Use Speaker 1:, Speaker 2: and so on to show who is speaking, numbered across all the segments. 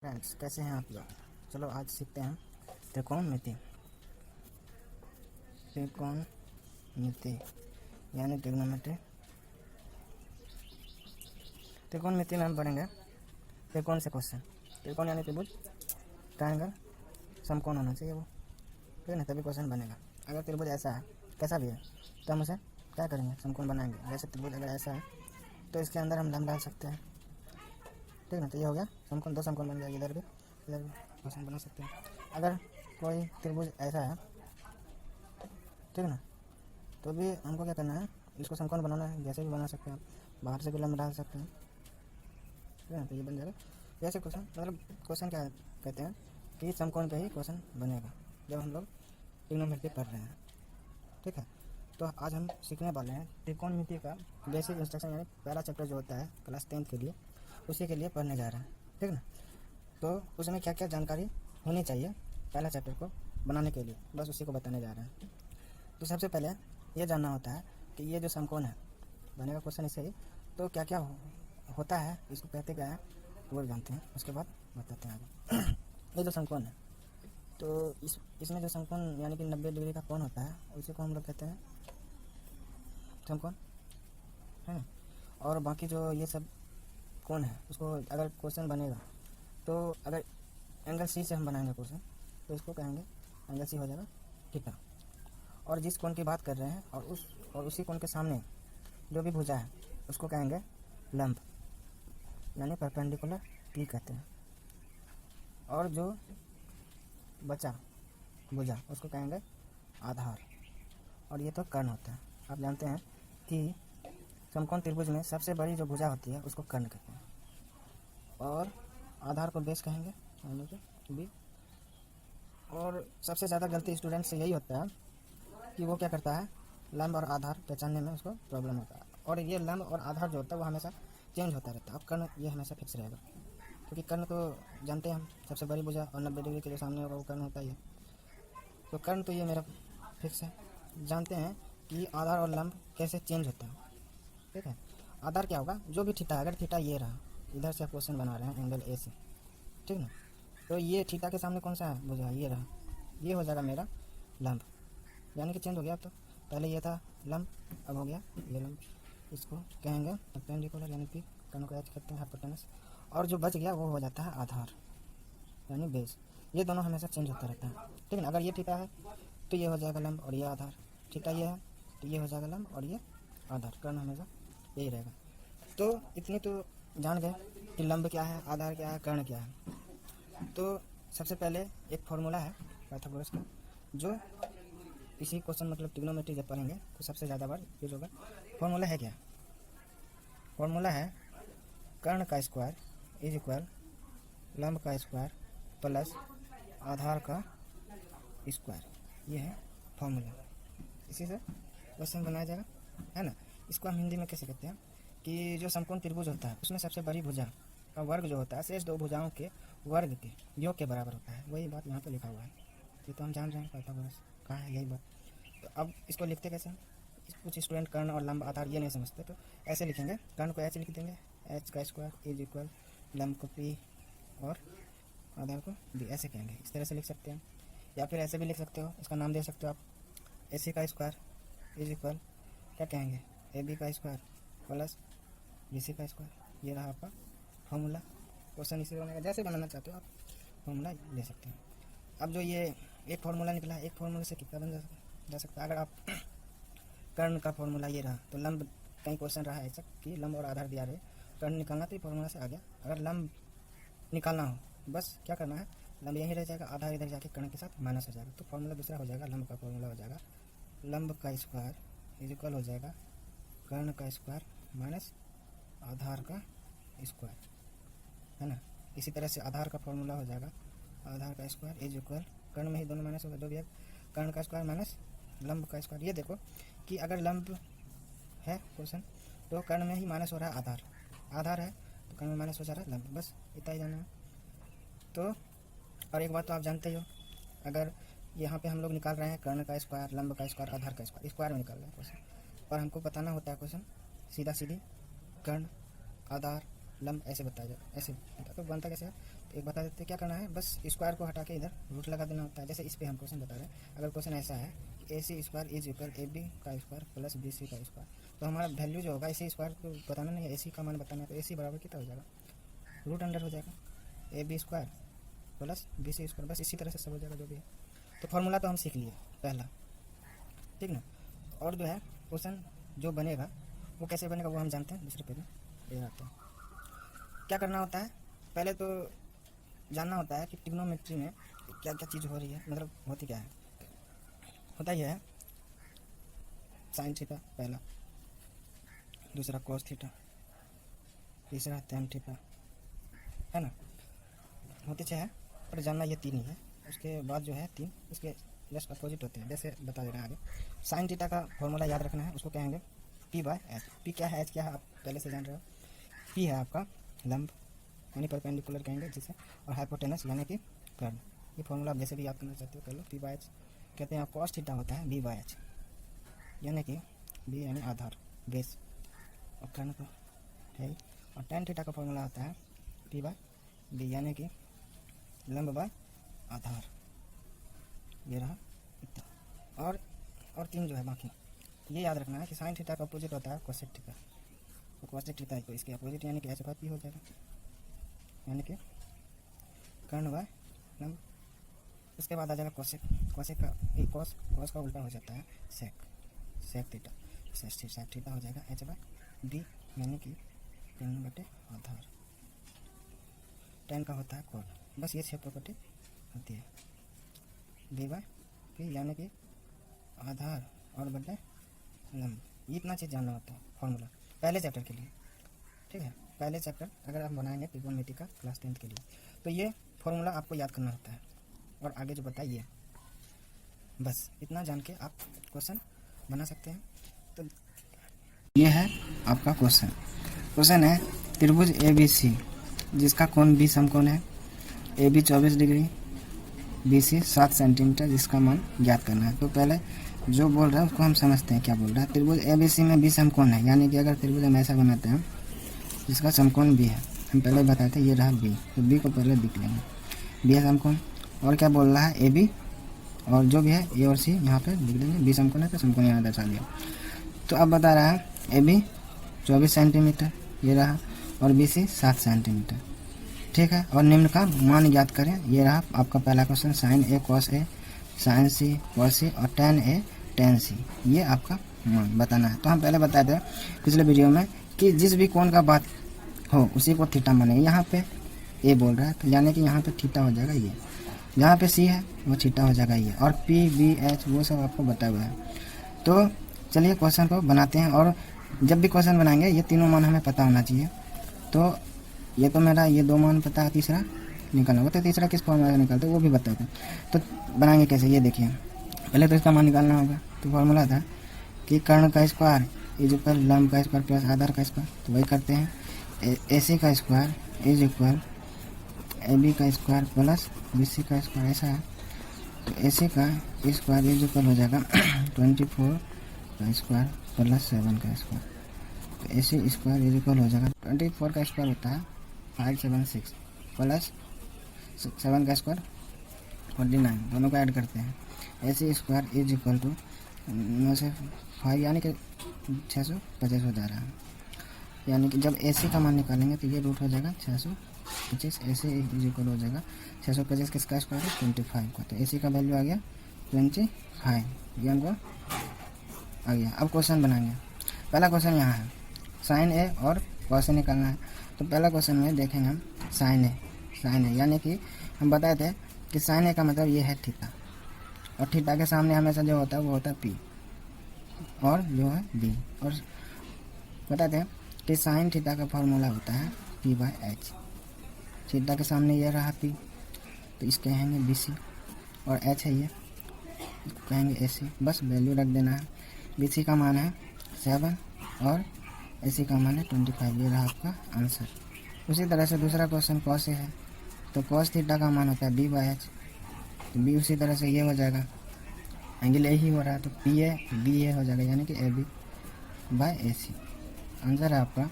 Speaker 1: Friends, कैसे हैं आप लोग। चलो आज सीखते हैं त्रिकोणमिति। त्रिकोणमिति यानी ट्रिग्नोमेट्री। त्रिकोणमिति में हम पढ़ेंगे त्रिकोण से क्वेश्चन। त्रिकोण यानी त्रिभुज, ट्रायंगल, समकोण होना चाहिए वो, ठीक है ना, तभी क्वेश्चन बनेगा। अगर त्रिभुज ऐसा है, कैसा भी है, तो हम उसे क्या करेंगे, समकोण बनाएंगे। जैसे त्रिभुज अगर ऐसा है तो इसके अंदर हम लंब डाल सकते हैं, ठीक है ना। तो ये हो गया समकोण, दो समकोण बन जाएगा, इधर भी क्वेश्चन बना सकते हैं। अगर कोई त्रिभुज ऐसा है, ठीक है ना, तो भी हमको क्या करना है, इसको समकोण बनाना है। जैसे भी बना सकते हैं आप, बाहर से भी लंब डाल सकते हैं, ठीक है ना। तो ये बन जाएगा जैसे क्वेश्चन, मतलब क्वेश्चन क्या कहते हैं कि समकोण पे ही क्वेश्चन बनेगा जब हम लोग ट्रिग्नोमेट्री पढ़ रहे हैं, ठीक है। तो आज हम सीखने वाले हैं त्रिकोणमिति का बेसिक इंस्ट्रक्शन, यानी पहला चैप्टर जो होता है क्लास 10th के लिए, उसी के लिए पढ़ने जा रहे हैं, ठीक है ना। तो उसमें क्या क्या जानकारी होनी चाहिए पहला चैप्टर को बनाने के लिए, बस उसी को बताने जा रहे हैं। तो सबसे पहले ये जानना होता है कि ये जो समकोण है, बनेगा क्वेश्चन इससे ही, तो क्या क्या होता है, इसको कहते क्या है वो जानते हैं, उसके बाद बताते हैं आगे। ये जो समकोण है, तो इसमें जो समकोण यानी कि 90 डिग्री का कोण होता है, उसी को हम लोग कहते हैं समकोण, है। और बाकी जो ये सब कोण है, उसको अगर क्वेश्चन बनेगा तो अगर एंगल सी से हम बनाएंगे क्वेश्चन, तो इसको कहेंगे एंगल सी हो जाएगा थीटा। और जिस कोण की बात कर रहे हैं और उसी कोण के सामने जो भी भुजा है, उसको कहेंगे लंब, यानी परपेंडिकुलर पी कहते हैं। और जो बचा भुजा, उसको कहेंगे आधार। और ये तो कर्ण होता है। आप जानते हैं कि समकोण त्रिभुज में सबसे बड़ी जो भुजा होती है उसको कर्ण कहते हैं, और आधार को बेस कहेंगे, यानी कि बी। और सबसे ज़्यादा गलती स्टूडेंट से यही होता है कि वो क्या करता है, लंब और आधार पहचानने में उसको प्रॉब्लम होता है। और ये लंब और आधार जो होता है वो हमेशा चेंज होता रहता है। अब कर्ण ये हमेशा फिक्स रहेगा, क्योंकि कर्ण तो जानते हैं हम, सबसे बड़ी भुजा और 90 डिग्री के जो सामने होगा वो कर्ण होता ही है। तो कर्ण तो ये मेरा फिक्स है। जानते हैं कि आधार और लंब कैसे चेंज होता है, ठीक है। आधार क्या होगा, जो भी थीटा, अगर थीटा ये रहा, इधर से आप क्वेश्चन बना रहे हैं एंगल ए से, ठीक ना, तो ये थीटा के सामने कौन सा है भुजा, ये रहा, ये हो जाएगा मेरा लंब, यानी कि चेंज हो गया। तो पहले ये था लंब, अब हो गया ये लंब। इसको कहेंगे परपेंडिकुलर, यानी कि कर्ण को एच करते हैं, हाइपोटेनस। और जो बच गया वो हो जाता है आधार, यानी बेस। ये दोनों हमेशा चेंज होता रहता है, ठीक है ना। अगर ये थीटा है तो ये हो जाएगा लंब और ये आधार, थीटा ये है तो ये हो जाएगा लंब और ये आधार। कर्ण हमेशा यही रहेगा। तो इतनी तो जान गए कि लंब क्या है, आधार क्या है, कर्ण क्या है। तो सबसे पहले एक फॉर्मूला है पाइथागोरस का, जो इसी क्वेश्चन मतलब ट्रिग्नोमेट्री जब पढ़ेंगे तो सबसे ज़्यादा बार यूज होगा। फॉर्मूला है क्या, फॉर्मूला है कर्ण का स्क्वायर इज इक्वल लंब का स्क्वायर प्लस आधार का स्क्वायर। ये है फॉर्मूला, इसी से क्वेश्चन बनाया जाएगा, है ना। इसको हम हिंदी में कैसे कहते हैं कि जो समकोण त्रिभुज होता है उसमें सबसे बड़ी भुजा का वर्ग जो होता है शेष दो भुजाओं के वर्ग के योग के बराबर होता है। वही बात यहाँ पे लिखा हुआ है, ये तो हम जान रहे हैं पाइथागोरस कहाँ है यही बात। तो अब इसको लिखते कैसे हैं, कुछ स्टूडेंट कर्ण और लंब आधार ये नहीं समझते, तो ऐसे लिखेंगे, कर्ण को एच लिख देंगे, एच का स्क्वायर इज इक्वल लंब को पी और आधार को बी, ऐसे कहेंगे। इस तरह से लिख सकते हैं, या फिर ऐसे भी लिख सकते हो, इसका नाम दे सकते हो आप, ए सी का स्क्वायर इज इक्वल क्या कहेंगे, ए बी का स्क्वायर प्लस बी सी का स्क्वायर। ये रहा आपका फॉर्मूला। क्वेश्चन इसी बनेगा, जैसे बनाना चाहते हो आप फॉर्मूला ले सकते हैं। अब जो ये एक फार्मूला निकला है, एक फार्मूला से कितना बन जा सकता है। अगर आप कर्ण का फॉर्मूला ये रहा, तो लंब कहीं क्वेश्चन रहा है ऐसा कि लंब और आधार दिया रहे, कर्ण निकालना, तो ये फॉर्मूला से आ गया। अगर लंब निकालना हो, बस क्या करना है, लंब यहीं रह जाएगा, आधार इधर जाके कर्ण के साथ माइनस हो जाएगा, तो फॉर्मूला दूसरा हो जाएगा। लंब का फॉर्मूला हो जाएगा लंब का स्क्वायर इज इक्वल हो जाएगा कर्ण का स्क्वायर माइनस आधार का स्क्वायर, है ना। इसी तरह से आधार का फॉर्मूला हो जाएगा आधार का स्क्वायर इज इक्वल, कर्ण में ही दोनों माइनस होगा, दो भी है, कर्ण का स्क्वायर माइनस लंब का स्क्वायर। ये देखो कि अगर लंब है क्वेश्चन, तो कर्ण में ही माइनस हो रहा है आधार, आधार है तो कर्ण में माइनस हो जा रहा है लंब, बस इतना ही जानना है। तो और एक बात तो आप जानते ही हो, अगर यहाँ पे हम लोग निकाल रहे हैं कर्ण का स्क्वायर, लंब का स्क्वायर, आधार का स्क्वायर, स्क्वायर में निकाल रहे हैं क्वेश्चन, और हमको बताना होता है क्वेश्चन सीधा सीधी कर्ण आधार लंब ऐसे बताया जाए, ऐसे तो बनता कैसे है, एक बता देते क्या करना है, बस स्क्वायर को हटा के इधर रूट लगा देना होता है। जैसे इस पे हम क्वेश्चन बता रहे हैं, अगर क्वेश्चन ऐसा है A C square is equal A B का स्क्वायर प्लस बी सी का स्क्वायर, तो हमारा वैल्यू जो होगा ए सी स्क्वायर को बताना नहीं है, ए सी का मान बताना है। तो ए सी बराबर कितना हो जाएगा, रूट अंडर हो जाएगा A B square plus B C square, बस इसी तरह से सब हो जाएगा जो भी है। तो फॉर्मूला तो हम सीख लिए पहला, ठीक ना। और जो है क्वेश्चन जो बनेगा वो कैसे बनेगा वो हम जानते हैं। दूसरे पेज में ये आता है, क्या करना होता है, पहले तो जानना होता है कि ट्रिग्नोमेट्री में क्या क्या चीज़ हो रही है, मतलब होती क्या है। होता ही है साइन थीटा पहला, दूसरा कॉस थीटा, तीसरा टैन थीटा, है ना। होते छः है पर जानना ये तीन ही है। उसके बाद जो है तीन इसके जस्ट अपोजिट होते हैं, जैसे बता दे रहे हैं आगे। साइन थीटा का फॉर्मूला याद रखना है, उसको कहेंगे पी बाय एच। पी क्या है, एच क्या है, आप पहले से जान रहे हो। पी है आपका लंब यानी परपेंडिकुलर कहेंगे जिसे, और हाइपोटेनस यानी कि कर्व। ये फॉर्मूला आप जैसे भी याद करना चाहते हो कर लो। पी बाय एच कहते हैं, कॉस थीटा होता है बी बाय एच, यानी कि बी यानी आधार बेस, और कर्व तो है ही। और टैन थीटा का फॉर्मूला होता है पी बाय बी यानी कि लंब बाय आधार। ये रहा इतना। और तीन जो है बाकी ये याद रखना है कि साइन थीटा का अपोजिट होता है कोसेक थीटा, तो कोसेक थीटा को इसके अपोजिट यानी कि एच बाय पी हो जाएगा, यानी कि कर्ण बाय लंब। उसके बाद आ जाएगा कोसेक, कोसेक का एक कॉस का उल्टा हो जाता है सेक थीटा, सेक थीटा हो जाएगा एच बाय बी यानी कि कर्ण बटे आधार। टैन का होता है कोण, बस ये 6 प्रॉपर्टी होती है। बी बाय पी यानी कि आधार और बटे लंब, ये इतना चीज़ जानना होता है फॉर्मूला पहले चैप्टर के लिए, ठीक है। पहले चैप्टर अगर आप बनाएंगे ट्रिग्नोमेट्री का क्लास 10th के लिए, तो ये फॉर्मूला आपको याद करना होता है, और आगे जो बताइए बस इतना जान के आप क्वेश्चन बना सकते हैं। तो ये है आपका क्वेश्चन है त्रिभुज ए बी सी जिसका कोण बी समकोण है, A B 24 degree, B C 7 centimetre, जिसका मान ज्ञात करना है। तो पहले जो बोल रहा है उसको हम समझते हैं क्या बोल रहा है। त्रिभुज ए बी सी में बी समकोण है, यानी कि अगर त्रिभुज हम ऐसा बनाते हैं जिसका समकोण बी है, हम पहले बताए थे ये रहा बी, तो बी को पहले लिख लेंगे, बी है समकोण। और क्या बोल रहा है ए बी, और जो भी है ए और सी यहाँ पे लिख देंगे, बी समकोण है तो समकोण यहाँ दर्शा दिया। तो अब बता रहा है ए बी 24 सेंटीमीटर ये रहा, और बी सी 7 सेंटीमीटर, ठीक है। और निम्न का मान ज्ञात करें, ये रहा आपका पहला question, sign A cos A, sign C cos सी, और टैन ए टैन सी, ये आपका मान बताना है। तो हम पहले बताए थे पिछले वीडियो में कि जिस भी कोण का बात हो उसी को थीटा मानेंगे। यहाँ पे ए बोल रहा है तो यानी कि यहाँ पे थीटा हो जाएगा ये, जहाँ पे सी है वो थीटा हो जाएगा ये, और पी बी एच वो सब आपको बताया हुआ है। तो चलिए क्वेश्चन को बनाते हैं, और जब भी क्वेश्चन बनाएंगे ये तीनों मान हमें पता होना चाहिए। तो ये तो मेरा ये 2 मान पता है, तीसरा निकालना होगा, तो तीसरा किस फॉर्मूला से निकालते वो भी बताते हैं। तो बनाएंगे कैसे ये देखिए, पहले तो इसका मान निकालना होगा। तो फॉर्मूला था कि कर्ण का स्क्वायर इज इक्वल लंब का स्क्वायर प्लस आधार का स्क्वायर, तो वही करते हैं। ए सी का square is equal A B का स्क्वायर प्लस बी सी का स्क्वायर, ऐसा है। तो ए सी का स्क्वायर इज इक्वल हो जाएगा 24 का स्क्वायर प्लस 7 का स्क्वायर, तो ए सी स्क्वायर इज इक्वल हो जाएगा 24 का स्क्वायर होता है 576 प्लस 7 का स्क्वायर 49, दोनों को ऐड करते हैं। A C square is equal to 9 से 5 यानी कि 625 हो जा रहा है, यानी कि जब ए सी का मान निकालेंगे तो ये रूट हो जाएगा 625, ए सी इज इक्वल हो जाएगा 625 किसका स्क्वायर है 25 का, तो ए सी का वैल्यू आ गया 25, ये हमको आ गया। अब क्वेश्चन बनाएंगे। पहला क्वेश्चन यहाँ है, साइन ए और कॉस ए निकालना है। तो पहला क्वेश्चन में देखेंगे हम साइन ए यानी कि हम बताए थे कि साइन ए का मतलब ये है थीटा, और थीटा के सामने हमेशा जो होता है वो होता है पी, और जो है बी। और बताते हैं कि साइन थीटा का फॉर्मूला होता है पी बाय एच। थीटा के सामने ये रहा पी, तो इसके कहेंगे बी सी, और एच है ये, इसको कहेंगे ए सी। बस वैल्यू रख देना है। बी सी का मान है 7 और ए सी का मान है 25, ये रहा आपका आंसर। उसी तरह से दूसरा क्वेश्चन कॉस ए है, तो कॉस थीटा का मान होता है बी बाय एच, तो बी उसी तरह से ये हो जाएगा, एंगल ए ही हो रहा है तो पी ए बी ए हो जाएगा, यानी कि A B by A C. Answer है आपका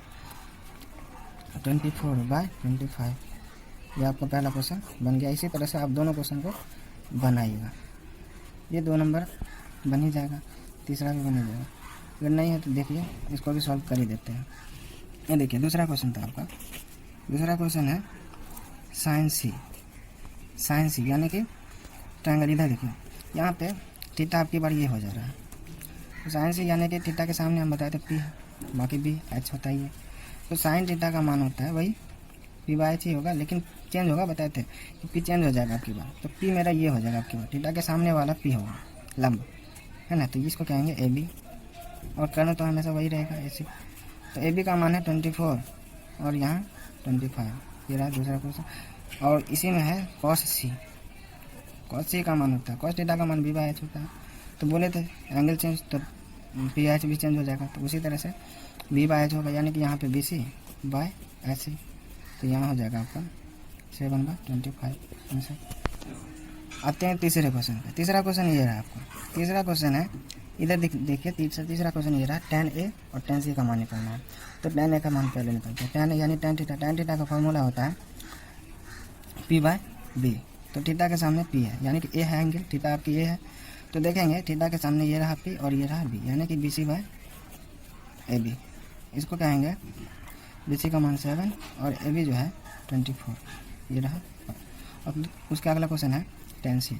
Speaker 1: 24/25, ये आपका पहला क्वेश्चन बन गया। इसी तरह से आप दोनों क्वेश्चन को बनाइएगा। ये 2 नंबर बन ही जाएगा, तीसरा भी बन ही जाएगा। अगर नहीं है तो देखिए इसको भी सॉल्व कर ही देते हैं। ये देखिए दूसरा क्वेश्चन था आपका। दूसरा क्वेश्चन है साइन सी। साइन सी यानी कि ट्रायंगल, इधर देखिए यहाँ पे थीटा आपकी बार ये हो जा रहा है। तो साइन सी यानी कि थीटा के सामने हम बताए थे पी है, बाकी भी एच होता ही है। तो साइन थीटा का मान होता है वही पी बाय एच ही होगा, लेकिन चेंज होगा, बताए थे कि पी चेंज हो जाएगा आपकी बार। तो पी मेरा ये हो जाएगा आपकी बार, थीटा के सामने वाला पी होगा लंब, है ना। तो इसको कहेंगे ए बी, और कर्ण तो हमेशा वही रहेगा ऐसे। तो ए बी का मान है 24 और यहाँ 25। ये रहा दूसरा क्वेश्चन। और इसी में है कॉस सी। कॉस सी का मान होता है, कॉस थीटा का मान बी बाय एच होता है। तो बोले थे एंगल चेंज तो पी एच भी चेंज हो जाएगा। तो उसी तरह से बी बाय एच होगा, यानी कि यहाँ पे B C by H C. तो यहाँ हो जाएगा आपका 7/25 आंसर। आते हैं तीसरे क्वेश्चन पे। तीसरा क्वेश्चन ये रहा आपका। तीसरा क्वेश्चन है, इधर देखिए तीसरा क्वेश्चन ये रहा, tan A और tan C का मान निकालना है। तो tan A का मान पहले निकालते हैं। tan A यानी tan थीटा। tan थीटा का फॉर्मूला होता है P बाय B। तो थीटा के सामने P है, यानी कि A है एंगल, थीटा आपकी A है। तो देखेंगे थीटा के सामने ये रहा P और ये रहा B, यानी कि BC बाय AB। इसको कहेंगे BC का मान 7 और AB जो है 24, ये रहा। अब उसका अगला क्वेश्चन है tan C।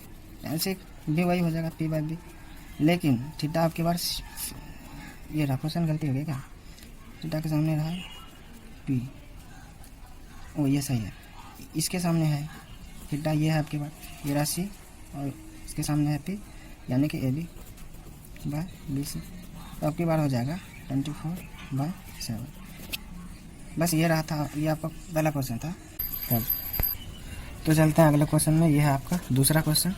Speaker 1: tan C भी वही हो जाएगा P बाय B, लेकिन थीटा आपके पास ये रहा। क्वेश्चन गलती हो गई क्या? थीटा के सामने रहा P, ओ ये सही है। इसके सामने है थीटा, ये है आपके पास, ये रहा C और इसके सामने है P, यानी कि AB बाय BC। तो आपकी बार हो जाएगा 24/7। बस ये रहा था, ये आपका पहला क्वेश्चन था। तो चलते हैं अगले क्वेश्चन में। ये है आपका दूसरा क्वेश्चन।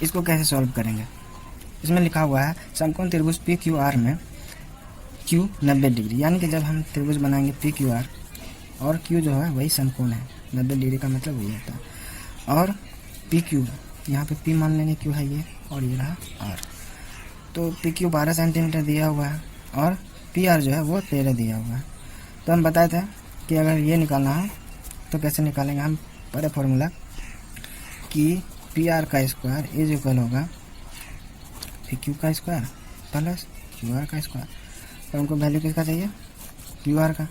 Speaker 1: इसको कैसे सॉल्व करेंगे? इसमें लिखा हुआ है समकोण त्रिभुज पी क्यू आर में क्यू 90 डिग्री, यानी कि जब हम त्रिभुज बनाएंगे पी क्यू आर और क्यू जो है वही समकोण है, 90 डिग्री का मतलब वही होता है। और पी क्यू, यहाँ पे पी मान लेंगे, क्यू है ये और ये रहा आर। तो पी क्यू 12 सेंटीमीटर दिया हुआ है और पी आर जो है वो 13 दिया हुआ है। तो हम बताए थे कि अगर ये निकालना है तो कैसे निकालेंगे। हम पहले फॉर्मूला कि पी आर का स्क्वायर इज इक्वल होगा पी क्यू का स्क्वायर प्लस क्यू आर का स्क्वायर। तो हमको वैल्यू किसका चाहिए? क्यू आर का।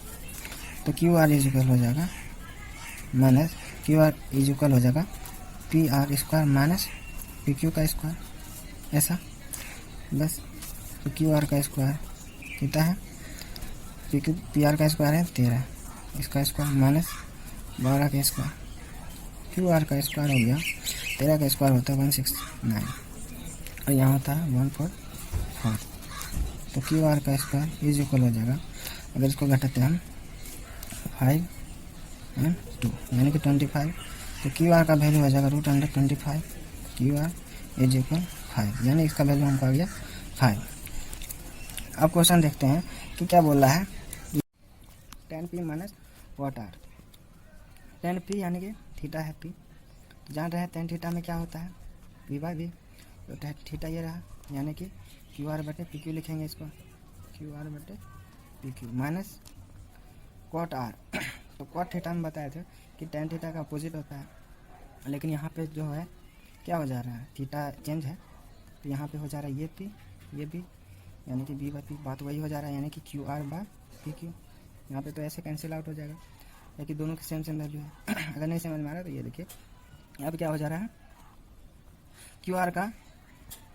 Speaker 1: तो क्यू आर इज इक्वल हो जाएगा minus Q R is equal हो जाएगा P R square minus P Q का स्क्वायर, ऐसा बस। तो क्यू आर का स्क्वायर कितना है? पी आर का स्क्वायर है 13, इसका स्क्वायर माइनस 12 का स्क्वायर। क्यू आर का स्क्वायर हो गया 13 का स्क्वायर होता है 169 और यहाँ होता है 144। तो क्यू आर का स्क्वायर इज इक्वल हो जाएगा, अगर इसको घटाते हैं हम 5 और 2 यानी कि 25। तो क्यू आर का वैल्यू हो जाएगा √25। क्यू आर इज इक्वल 5, यानी इसका वैल्यू हमको आ गया 5। अब क्वेश्चन देखते हैं कि क्या बोल रहा है। tan P माइनस वॉट आर। tan P यानी कि थीटा है P, तो जान रहे हैं tan थीटा में क्या होता है P बाय B। तो थीटा ये रहा, यानी कि क्यू आर बटे पी क्यू लिखेंगे इसको, क्यू आर बटे P Q minus cot R. तो कॉट थीटा में बताए थे कि tan थीटा का अपोजिट होता है, लेकिन यहाँ पे जो है क्या हो जा रहा है, थीटा चेंज है। तो यहाँ पे हो जा रहा है ये P ये B, यानी कि B बाय P, बात वही हो जा रहा है, यानी कि Q are by P Q. यहाँ पे तो ऐसे कैंसिल आउट हो जाएगा, लेकिन दोनों की सेम सेम वैल्यू है। अगर नहीं समझ में आ रहा तो ये देखिए, यहाँ पे क्या हो जा रहा है, क्यू आर का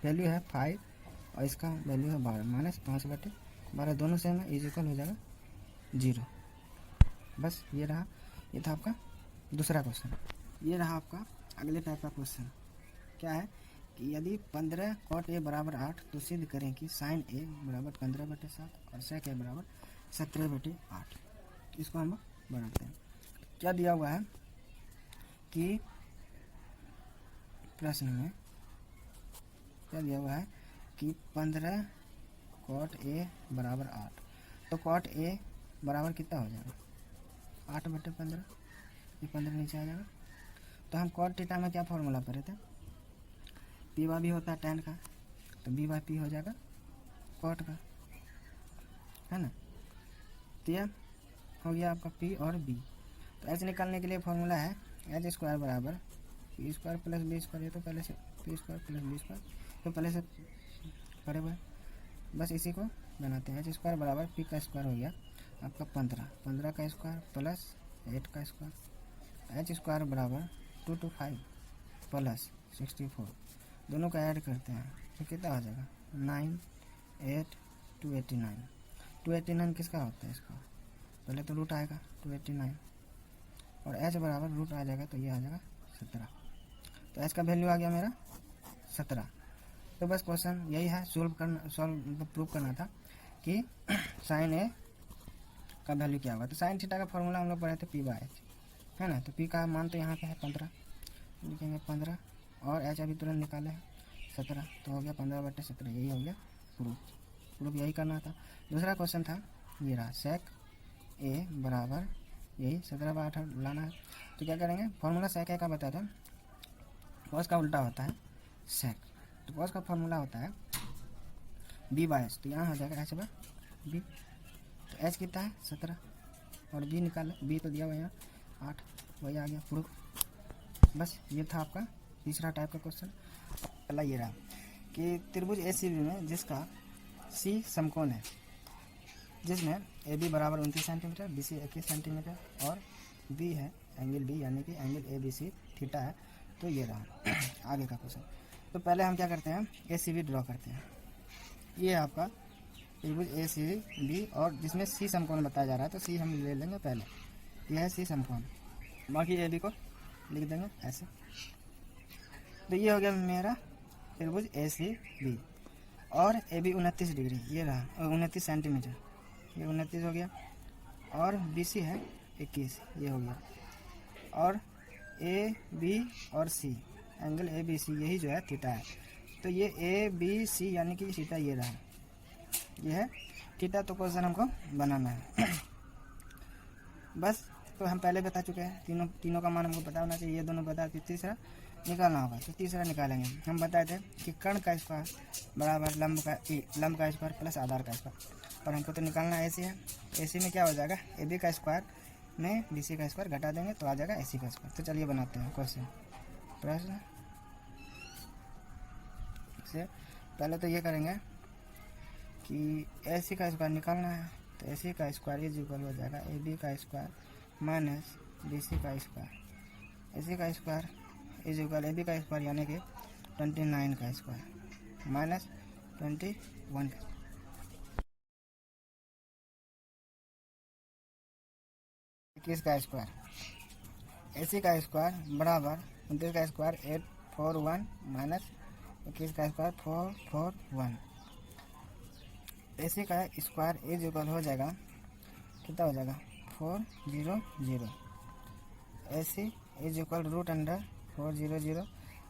Speaker 1: वैल्यू है 5 और इसका वैल्यू है 12 माइनस 5/12, दोनों सेम है, इज इक्वल हो जाएगा 0। बस ये रहा, ये था आपका दूसरा क्वेश्चन। ये रहा आपका अगले टाइप का क्वेश्चन। क्या है कि यदि 15 cot A बराबर 8 तो सिद्ध करें कि sin A बराबर 15/7 और sec A बराबर 17/8। इसको हम बनाते हैं। क्या दिया हुआ है कि प्रश्न में क्या दिया हुआ है कि 15 cot A बराबर 8, तो cot A बराबर कितना हो जाएगा 8/15, ये 15 नीचे आ जाएगा। तो हम cot थीटा में क्या फॉर्मूला पढ़े थे, पी बाय बी होता है tan का, तो बी बाय पी हो जाएगा cot का, है ना। तो यह हो गया आपका पी और बी। तो एच निकालने के लिए फॉर्मूला है एच स्क्वायर बराबर P square plus B square. ये तो पहले से P square plus B square तो पहले से पढ़े हुए, बस इसी को बनाते हैं। एच स्क्वायर बराबर पी का स्क्वायर हो गया आपका 15 का स्क्वायर प्लस 8 का स्क्वायर। एच स्क्वायर बराबर 225 प्लस 64, दोनों का ऐड करते हैं तो कितना हो जाएगा 9 8 289। 289 किसका होता है इसका, पहले तो रूट आएगा 289 और एच बराबर रूट आ जाएगा तो ये आ जाएगा 17। तो एच का वैल्यू आ गया मेरा 17। तो बस क्वेश्चन यही है, सॉल्व प्रूव करना था कि साइन ए का वैल्यू क्या होगा। तो साइन थीटा का फॉर्मूला हम लोग पढ़े थे पी बाय एच, है ना। तो पी का मान तो यहाँ पे है 15, लिखेंगे 15 और एच अभी तुरंत निकाले हैं 17, तो हो गया 15/17। यही हो गया प्रूफ यही करना था। दूसरा क्वेश्चन था ये रहा, सेक ए बराबर यही 17/8 लाना है। तो क्या करेंगे, फॉर्मूला सेक ए का बता दें, कॉस का उल्टा होता है सेक। तो कॉस का फॉर्मूला होता है बी बाय एच, तो यहाँ हो जाएगा एच बाय बी। तो एच कितना है 17 और बी निकाले, बी तो दिया हुआ यहाँ 8, वही आ गया प्रूफ। बस ये था आपका तीसरा टाइप का क्वेश्चन। पहला ये रहा कि त्रिभुज एसीबी में जिसका सी समकोण है, जिसमें ए बी बराबर 29 सेंटीमीटर, बी सी 21 सेंटीमीटर और बी है एंगल बी यानी कि angle A B C theta है। तो ये रहा आगे का क्वेश्चन। तो पहले हम क्या करते हैं, ए सी बी ड्रॉ करते हैं। ये है आपका त्रिभुज ए सी बी और जिसमें सी समकोण बताया जा रहा है, तो सी हम ले लेंगे पहले, यह है सी समकोण, बाकी ए बी को लिख देंगे ऐसे। तो ये हो गया मेरा त्रिभुज ए सी बी और ए बी 29 डिग्री, ये रहा 29 सेंटीमीटर, ये 29 हो गया और बी सी है 21, ये हो गया। और ए बी और सी एंगल ए बी सी यही जो है थीटा है। तो ये ए बी सी यानी कि थीटा ये रहा, ये है थीटा। तो क्वेश्चन हमको बनाना है बस। तो हम पहले बता चुके हैं, तीनों का मान हमको पता होना चाहिए, ये दोनों बता, तीसरा निकालना होगा। तो तीसरा निकालेंगे, हम बताए थे कि कर्ण का स्क्वायर बराबर लंब का स्क्वायर प्लस आधार का स्क्वायर, और हमको तो निकालना ऐसी है। ऐसी में क्या हो जाएगा, ए बी का स्क्वायर में बी सी का स्क्वायर घटा देंगे तो आ जाएगा ए सी का स्क्वायर। तो चलिए बनाते हैं क्वेश्चन। प्रश्न से पहले तो ये करेंगे कि ए सी का स्क्वायर निकालना है, तो ए सी का स्क्वायर इज इक्वल हो जाएगा ए बी का स्क्वायर माइनस बी सी का स्क्वायर। ए सी का square is equal A B का स्क्वायर यानी कि 29 का स्क्वायर माइनस 21 का। इक्कीस का स्क्वायर, ए सी का स्क्वायर बराबर 29 का स्क्वायर 841 माइनस 21 का स्क्वायर 441। ए सी का स्क्वायर इज इक्वल हो जाएगा, कितना हो जाएगा 400। ए सी इज इक्वल रूट अंडर 400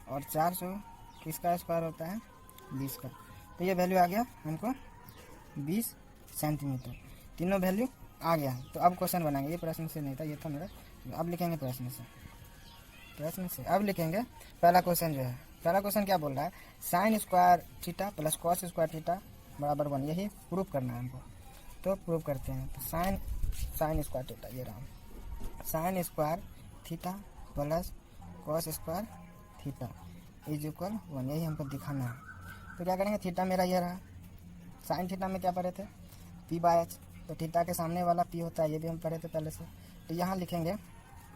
Speaker 1: और 400 किसका स्क्वायर होता है 20 का। तो ये वैल्यू आ गया हमको 20 सेंटीमीटर, तीनों वैल्यू आ गया। तो अब क्वेश्चन बनाएंगे, ये प्रश्न से नहीं था, ये था मेरा। अब लिखेंगे प्रश्न से अब लिखेंगे पहला क्वेश्चन जो है। पहला क्वेश्चन क्या बोल रहा है, sine square theta plus cos square theta बराबर 1, यही प्रूफ करना है हमको। तो प्रूफ करते हैं। तो साइन स्क्वायर थीटा ये रहा, sine square theta plus cos square theta is equal 1, यही हमको दिखाना है। तो क्या करेंगे, थीटा मेरा ये रहा, साइन थीटा में क्या पढ़े थे पी बाय एच, तो थीटा के सामने वाला पी होता है, ये भी हम पढ़े थे पहले से। तो यहाँ लिखेंगे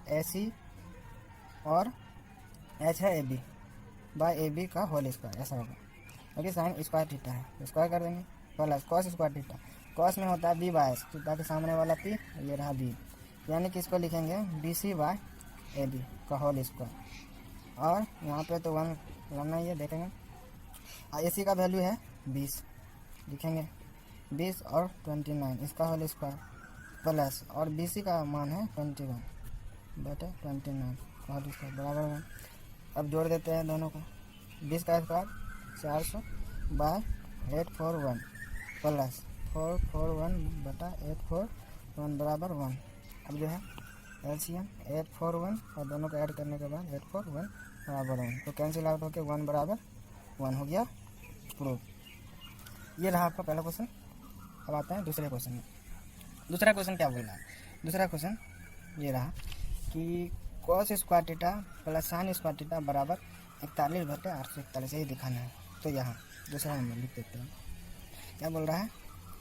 Speaker 1: ए सी और एच है A B by A B का होल स्क्वायर, ऐसा होगा क्योंकि साइन स्क्वायर थीटा है, तो स्क्वायर कर देंगे plus cos square theta, cos में होता है बी बाय एच, थीटा के सामने वाला पी, ये रहा बी, यानी कि इसको लिखेंगे B C by A B का होल स्क्वायर। और यहाँ पे तो 1 लाना ही है, देखेंगे ए सी का वैल्यू है 20, लिखेंगे 20 और 29 इसका होल स्क्वायर प्लस, और बी सी का मान है 21/29 का होल स्क्वायर बराबर 1। अब जोड़ देते हैं दोनों को, 20 का स्क्वायर 400 बाय 841 प्लस 441/841 बराबर 1। अब जो है एलसीएम 841 और दोनों को ऐड करने के बाद 841 बराबर 1, तो कैंसिल आउट होकर 1 बराबर 1 हो गया प्रूफ। ये रहा आपका पहला क्वेश्चन। अब आते हैं दूसरे क्वेश्चन में। दूसरा क्वेश्चन क्या बोल रहा है, दूसरा क्वेश्चन ये रहा कि cos square theta plus sine square theta बराबर 41/841 यही दिखाना है। तो यहाँ दूसरा नंबर लिख देते हैं। क्या बोल रहा है,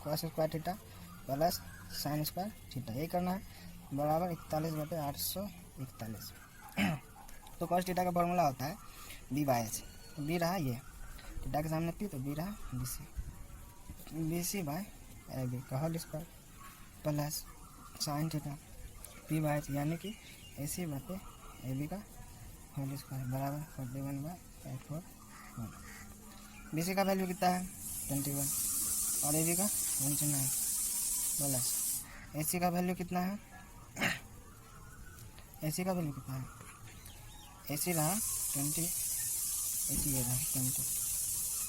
Speaker 1: cos square theta plus sine square theta यही करना है बराबर 41/841। तो cos थीटा का फॉर्मूला होता है b/h। बी रहा ये थीटा के सामने p, तो बी रहा BC/AB का whole square plus sine theta p/h यानी कि AC/AB का होल स्क्वायर बराबर 41/841। BC का वैल्यू कितना है 21 और AB का 29 प्लस AC का वैल्यू कितना है AC का वैल्यू कितना है AC रहा 20, AC ये रहा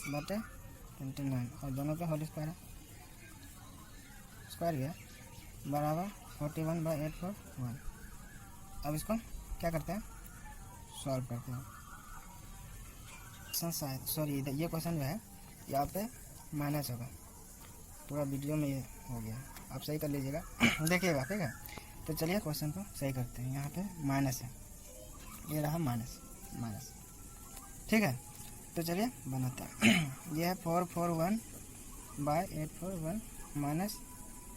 Speaker 1: 20/29 और दोनों का होल स्क्वायर है, स्क्वायर गया बराबर 41/841। अब इसको क्या करते हैं, सॉल्व करते हैं। शायद सॉरी ये क्वेश्चन जो है यहाँ पे माइनस होगा, पूरा वीडियो में ये हो गया, आप सही कर लीजिएगा देखिएगा, ठीक है। तो चलिए क्वेश्चन को सही करते हैं। यहाँ पे माइनस है, ये रहा माइनस, ठीक है। तो चलिए बनाते हैं। ये है 441/841 माइनस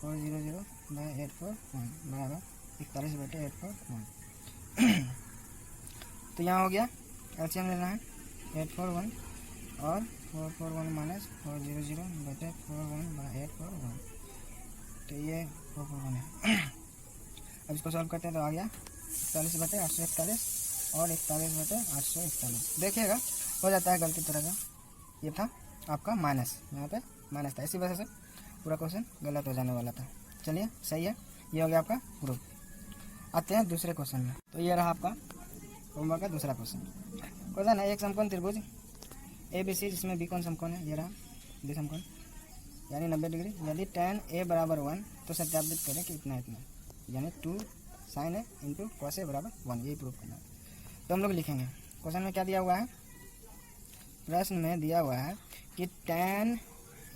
Speaker 1: 400/841 बराबर 41/841। तो यहाँ हो गया, एलसीएम लेना है 841 और 441 माइनस 400/841। तो ये 441 है। अब इसको सॉल्व करते हैं तो आ गया 41/841 और 41/841। देखिएगा हो जाता है गलती तरह का, ये था आपका माइनस, यहाँ पे माइनस था, इसी वजह से पूरा क्वेश्चन गलत हो जाने वाला था। चलिए सही है, ये हो गया आपका प्रूफ। आते हैं दूसरे क्वेश्चन में। तो ये रहा आपका होमवर्क का दूसरा क्वेश्चन है, एक समकोण त्रिभुज ABC जिसमें बी कोण समकोण है, ये रहा बी समकोण यानी 90 डिग्री। यदि tan A बराबर 1 तो सत्यापित करें कि इतना यानी 2 sin A into cos A बराबर 1, यही प्रूफ करना है। तो हम लोग लिखेंगे, क्वेश्चन में क्या दिया हुआ है, प्रश्न में दिया हुआ है कि tan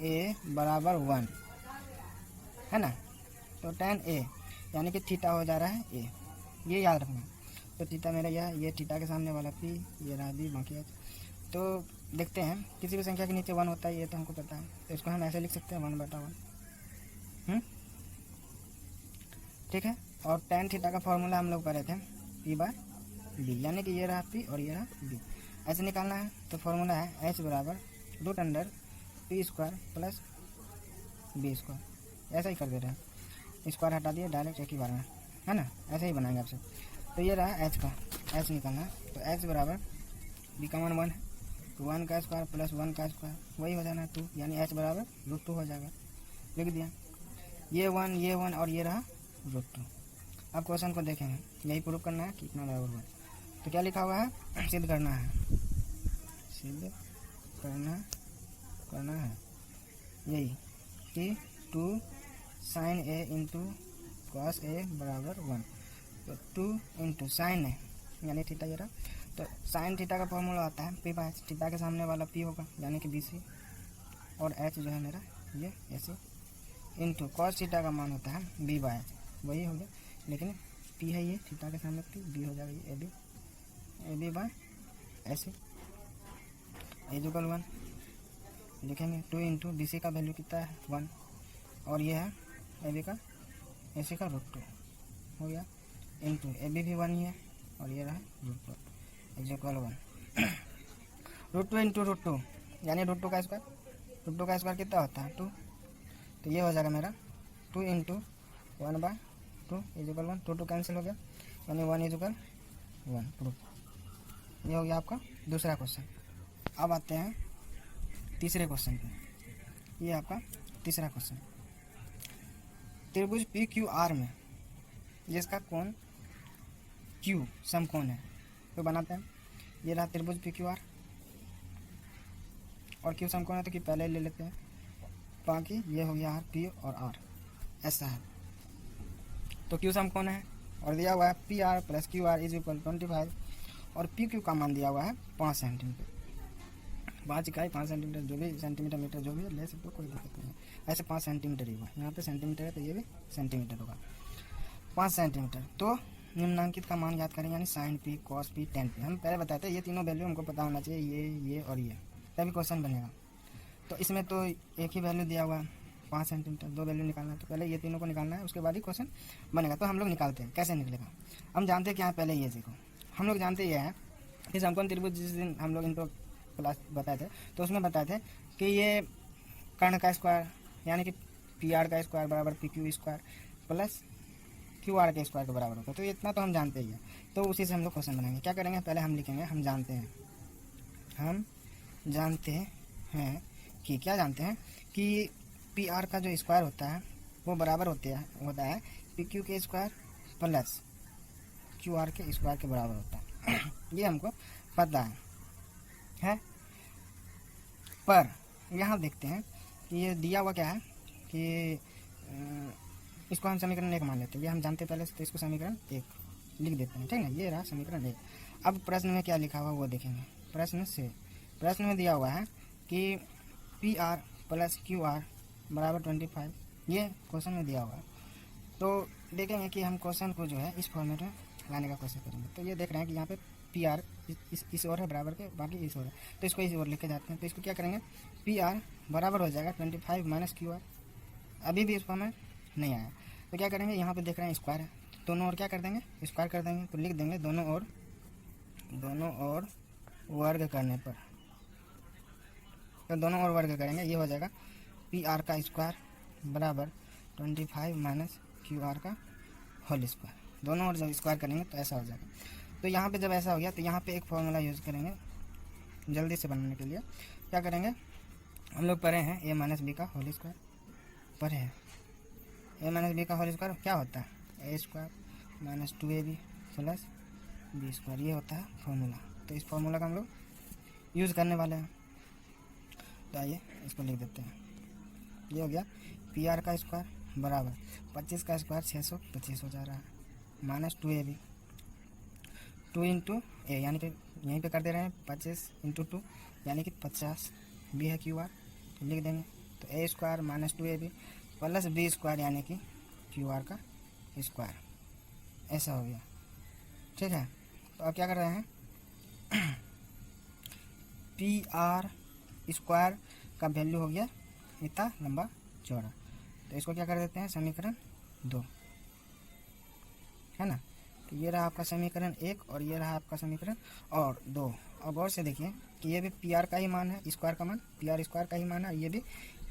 Speaker 1: A बराबर 1 है ना। तो tan A यानी कि थीटा हो जा रहा है A, ये याद रखना। तो थीटा मेरा ये थीटा के सामने वाला P, ये रहा B, बाकी H। तो देखते हैं किसी भी संख्या के नीचे 1 होता है, ये तो हमको पता है। तो इसको हम ऐसे लिख सकते हैं 1/1, ठीक है। और tan थीटा का फॉर्मूला हम लोग पढ़े थे P/B, यानी कि ये रहा P और ये रहा B। ऐसे निकालना है तो फॉर्मूला है H बराबर √P² प्लस B²। ऐसा ही कर दे रहे हैं, स्क्वायर हटा दिए डायरेक्ट एक ही बार में, है ना, ऐसे ही बनाएंगे आपसे। तो ये रहा H का, H निकालना है तो H बराबर B का मान 1 है, तो 1 का स्क्वायर प्लस 1 का स्क्वायर वही हो जाना है 2, यानी H बराबर √2 हो जाएगा। लिख दिया, ये 1 और ये रहा √2। अब क्वेश्चन को देखेंगे, यही प्रूफ करना है कि इतना बराबर 1। तो क्या लिखा हुआ है, सिद्ध करना है, सिद्ध करना है यही कि 2 sin A into cos A बराबर 1। तो 2 इंटू साइन A यानी थीटा ये रहा, तो साइन थीटा का फॉर्मूला आता है P/H, थीटा के सामने वाला P होगा यानी कि BC, और H जो है मेरा ये AC, इंटू cos थीटा का मान होता है B/H, वही हो गया, लेकिन P है ये, थीटा के सामने P, B हो जाएगा ये AB/AC इक्वल 1। लिखेंगे 2 इंटू BC का वैल्यू कितना है 1, और ये है AB का AC का √2 हो गया, इंटू AB भी 1 ही है और ये रहा √2 इक्वल 1। √2 इंटू √2 यानी √2 का स्क्वायर कितना होता है 2, तो ये हो जाएगा मेरा 2 इंटू 1/2 इक्वल 1। 2 कैंसिल हो गया यानी 1 इक्वल 1 प्रूफ। ये हो गया आपका दूसरा क्वेश्चन। अब आते हैं तीसरे क्वेश्चन पे। ये आपका तीसरा क्वेश्चन, त्रिभुज PQR में जिसका कोण Q समकोण है, तो बनाते हैं। ये रहा त्रिभुज PQR और Q समकोण है, तो कि पहले ले लेते हैं, बाकी ये हो गया P और R, ऐसा है। तो Q समकोण है और दिया हुआ है PR plus QR is equal 25, और PQ का मान दिया हुआ है 5 सेंटीमीटर, 5 इकाई 5 सेंटीमीटर, जो भी सेंटीमीटर मीटर जो भी ले सकते हो, कोई दिक्कत नहीं है। ऐसे 5 सेंटीमीटर ही हुआ, यहाँ पे सेंटीमीटर है तो ये भी सेंटीमीटर होगा 5 सेंटीमीटर। तो निम्नांकित का मान याद करें, यानी sine P, cos P, tan P. हम पहले बताते हैं ये तीनों वैल्यू हमको पता होना चाहिए, ये और ये, तभी क्वेश्चन बनेगा। तो इसमें तो एक ही वैल्यू दिया हुआ है 5 सेंटीमीटर, 2 वैल्यू निकालना है, तो पहले ये तीनों को निकालना है, उसके बाद ही क्वेश्चन बनेगा। तो हम लोग निकालते हैं, कैसे निकलेगा हम जानते हैं क्या है। पहले ये देखो, हम लोग जानते ये है कि समकोण त्रिभुज, जिस दिन हम लोग इनको क्लास बताए थे तो उसमें बताए थे कि ये कर्ण का स्क्वायर यानी कि पी आर का स्क्वायर बराबर P Q square plus Q R के स्क्वायर के बराबर होता है। तो इतना तो हम जानते ही है, तो उसी से हम लोग क्वेश्चन बनाएंगे। क्या करेंगे, पहले हम लिखेंगे हम जानते हैं कि क्या जानते हैं कि पी आर का जो स्क्वायर होता है वो बराबर होता है पी क्यू के स्क्वायर प्लस क्यू आर के स्क्वायर के बराबर होता है। ये हमको पता है। पर यहाँ देखते हैं कि ये दिया हुआ क्या है कि इसको हम समीकरण 1 मान लेते हैं। ये हम जानते पहले से, तो इसको समीकरण 1 लिख देते हैं, ठीक है। ये रहा समीकरण 1। अब प्रश्न में क्या लिखा हुआ वो देखेंगे। प्रश्न में दिया हुआ है कि P R plus Q R बराबर 25, ये क्वेश्चन में दिया हुआ है। तो देखेंगे कि हम क्वेश्चन को जो है इस फॉर्मेट में लाने का कोशिश करेंगे। तो ये देख रहे हैं कि यहाँ पे पी आर इस ओर है बराबर के, बाकी इस ओर है, तो इसको इस ओर लेके जाते हैं। तो इसको क्या करेंगे, पी आर बराबर हो जाएगा 25 माइनस क्यू आर। अभी भी इस फॉर्म में नहीं आया, तो क्या करेंगे, यहाँ पे देख रहे हैं स्क्वायर है, दोनों ओर क्या कर देंगे, स्क्वायर कर देंगे। तो लिख देंगे दोनों ओर वर्ग करने पर, तो दोनों ओर वर्ग करेंगे, ये हो जाएगा पी आर का स्क्वायर बराबर 25 माइनस क्यू आर का होल स्क्वायर। दोनों ओर जब स्क्वायर करेंगे तो ऐसा हो जाएगा। तो यहाँ पे जब ऐसा हो गया तो यहाँ पे एक फॉर्मूला यूज़ करेंगे जल्दी से बनाने के लिए। क्या करेंगे, हम लोग पढ़े हैं ए माइनस बी का होल स्क्वायर, पढ़े हैं ए माइनस बी का होल स्क्वायर क्या होता है, A square minus 2ab plus B square, ये होता है फॉर्मूला। तो इस फॉर्मूला का हम लोग यूज़ करने वाले हैं। तो आइए इसको लिख देते हैं। ये हो गया पी आर का स्क्वायर बराबर 25 का स्क्वायर 625 हो जा रहा है, माइनस 2ab, 2 इंटू ए यानी कि यहीं पे कर दे रहे हैं 25 इंटू 2 यानी कि 50, बी है क्यू आर, तो लिख देंगे। तो A square minus 2ab plus B square यानी कि क्यू आर का स्क्वायर, ऐसा हो गया, ठीक है। तो अब क्या कर रहे हैं, पी आर स्क्वायर का वैल्यू हो गया इतना लंबा चौड़ा, तो इसको क्या कर देते हैं समीकरण 2, है ना। तो ये रहा आपका समीकरण 1 और ये रहा आपका समीकरण और 2। और गौर से देखिए कि ये भी पी आर का ही मान है, स्क्वायर का मान पी आर स्क्वायर का ही मान है, ये भी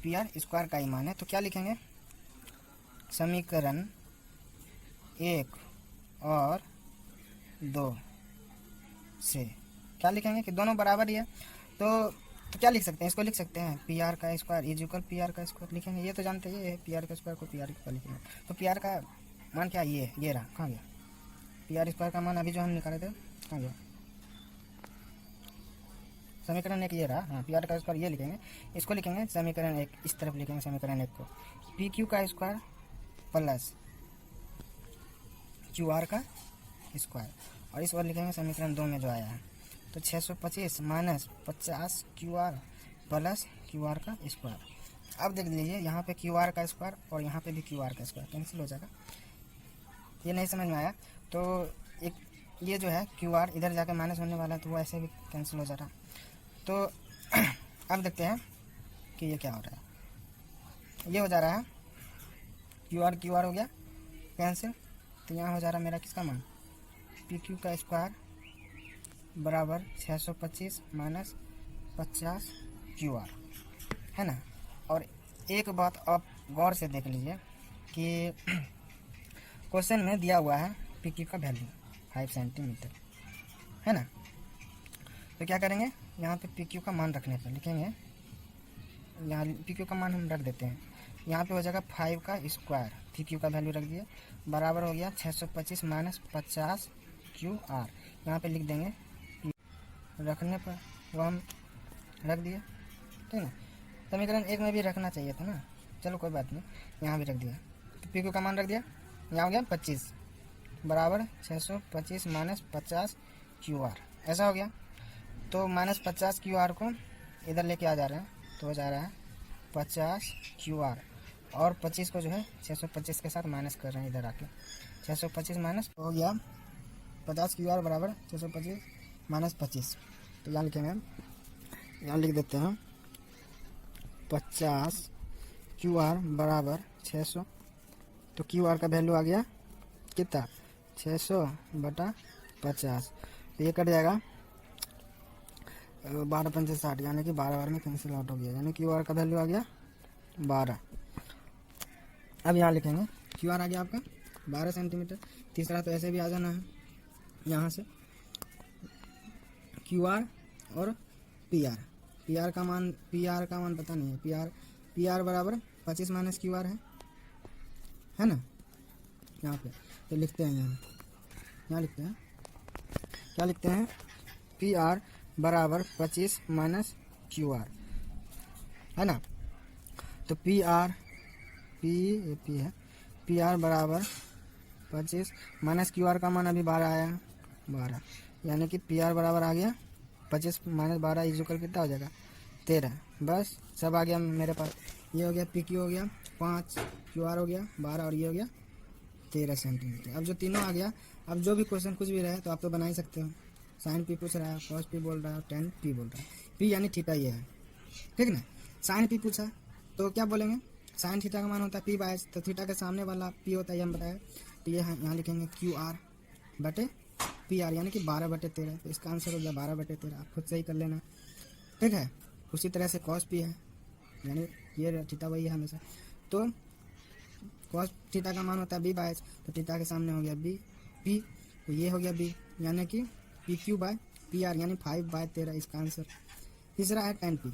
Speaker 1: पी आर स्क्वायर का ही मान है। तो क्या लिखेंगे, समीकरण 1 और 2 से क्या लिखेंगे कि दोनों बराबर ही है। तो क्या लिख सकते हैं, इसको लिख सकते हैं पी आर का square is equal P R का स्क्वायर लिखेंगे। ये तो जानते हैं, ये है पी आर का स्क्वायर को पी आर का लिखेंगे। तो पी आर का मान क्या, ये रहा, कहाँ गया पी आर स्क्वायर का मान, अभी जो हम निकाले थे कहाँ गया, समीकरण 1 ये रहा, हाँ पी आर का स्क्वायर ये लिखेंगे, इसको लिखेंगे समीकरण 1, इस तरफ लिखेंगे समीकरण 1 को, पी क्यू का स्क्वायर प्लस क्यू आर का स्क्वायर, और इस बार लिखेंगे समीकरण 2 में जो आया है, तो 625 minus 50 Q R plus Q R का स्क्वायर। अब देख लीजिए यहाँ पे क्यू आर का स्क्वायर और यहाँ पे भी क्यू आर का स्क्वायर कैंसिल हो जाएगा। ये नहीं समझ में आया तो एक ये जो है क्यू आर इधर जाकर माइनस होने वाला है, तो वो ऐसे भी कैंसिल हो जा रहा है। तो अब देखते हैं कि ये क्या हो रहा है, ये हो जा रहा है क्यू आर हो गया कैंसिल। तो यहाँ हो जा रहा है मेरा किसका मान, पी क्यू का स्क्वायर बराबर 625 माइनस 50 क्यू आर, है ना। और एक बात आप गौर से देख लीजिए कि क्वेश्चन में दिया हुआ है पी क्यू का वैल्यू 5 सेंटीमीटर, है ना। तो क्या करेंगे, यहाँ पे पी क्यू का मान रखने पर लिखेंगे, यहाँ पी क्यू का मान हम रख देते हैं, यहाँ पे हो जाएगा 5 का स्क्वायर, पी क्यू का वैल्यू रख दिए बराबर हो गया 625 माइनस 50 क्यू आर। यहाँ पे लिख देंगे रखने पर वो हम रख दिए, ठीक है। समीकरण 1 में भी रखना चाहिए था ना, चलो कोई बात नहीं, यहाँ भी रख दिया। तो पी क्यू का मान रख दिया, यहाँ हो गया 25 बराबर 625 माइनस 50 क्यू आर, ऐसा हो गया। तो माइनस 50 क्यू आर को इधर लेके आ जा रहे हैं, तो हो जा रहा है 50 क्यू आर, और 25 को जो है 625 के साथ माइनस कर रहे हैं इधर आके, 625 माइनस हो गया 50 क्यू आर बराबर 625 माइनस 25। तो यहाँ लिखेंगे, यहाँ लिख देते हैं 50 क्यू आर बराबर 600। तो क्यू आर का वैल्यू आ गया कितना 600/50। तो ये कट जाएगा 12 पंचे 60, यानी कि 12 बार में कैंसिल आउट हो गया, यानी क्यू आर का वैल्यू आ गया 12। अब यहाँ लिखेंगे क्यू आर आ गया आपका 12 सेंटीमीटर। तीसरा तो ऐसे भी आ जाना है यहाँ से क्यू आर और पी आर। पी आर का मान पता नहीं है। पी आर बराबर 25 माइनस क्यू आर है ना यहाँ पे। तो लिखते हैं यहाँ लिखते हैं, क्या लिखते हैं, पी आर बराबर 25 माइनस क्यू आर, है ना। तो पी आर बराबर 25 माइनस क्यू आर का मान अभी 12 आया, 12, यानी कि पी आर बराबर आ गया 25 माइनस 12 इक्वल कितना हो जाएगा 13। बस सब आ गया मेरे पास। ये हो गया पी क्यू हो गया 5, क्यू आर हो गया 12 और ये हो गया 13 सेंटीमीटर। अब जो तीनों आ गया, अब जो भी क्वेश्चन कुछ भी रहे तो आप तो बना ही सकते हो। साइन पी पूछ रहा है, कॉस पी बोल रहा है, टेन पी बोल रहा है। पी यानी थीटा ये है, ठीक ना। साइन पी पूछा तो क्या बोलेंगे, साइन थीटा का मान होता है पी बाय एच, तो थीटा के सामने वाला पी होता है, ये हम बताया। तो ये यहाँ लिखेंगे क्यू आर बटे पी आर, यानी कि 12/13। तो इसका आंसर हो गया 12/13। आप खुद से ही कर लेना, ठीक है। उसी तरह से कॉस पी है, यानी ये थीटा वही है हमेशा। तो कॉस थीटा का मान होता है बी बाय एच, तो थीटा के सामने हो गया बी पी, तो ये हो गया बी, यानी कि P Q by P R, यानी 5/13 इसका आंसर। तीसरा है टेन पी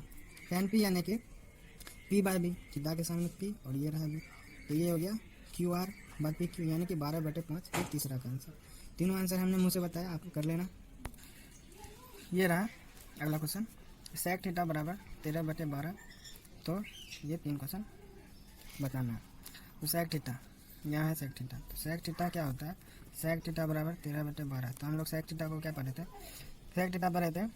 Speaker 1: यानी कि पी बाय बी, थीटा के सामने पी और ये रहा बी, तो ये हो गया Q R by P Q, यानी कि 12/5। ये तीसरा का आंसर। तीनों आंसर हमने मुँह से बताया, आप कर लेना। ये रहा अगला क्वेश्चन, सेक थीटा बराबर 13/12। तो ये 3 क्वेश्चन बताना है। तो सेक थीटा, यहाँ है सेक थीटा। तो सेक थीटा क्या होता है, सेक थीटा बराबर 13/12। तो हम लोग सेक थीटा को क्या पढ़े थे, सेक थीटा पढ़े थे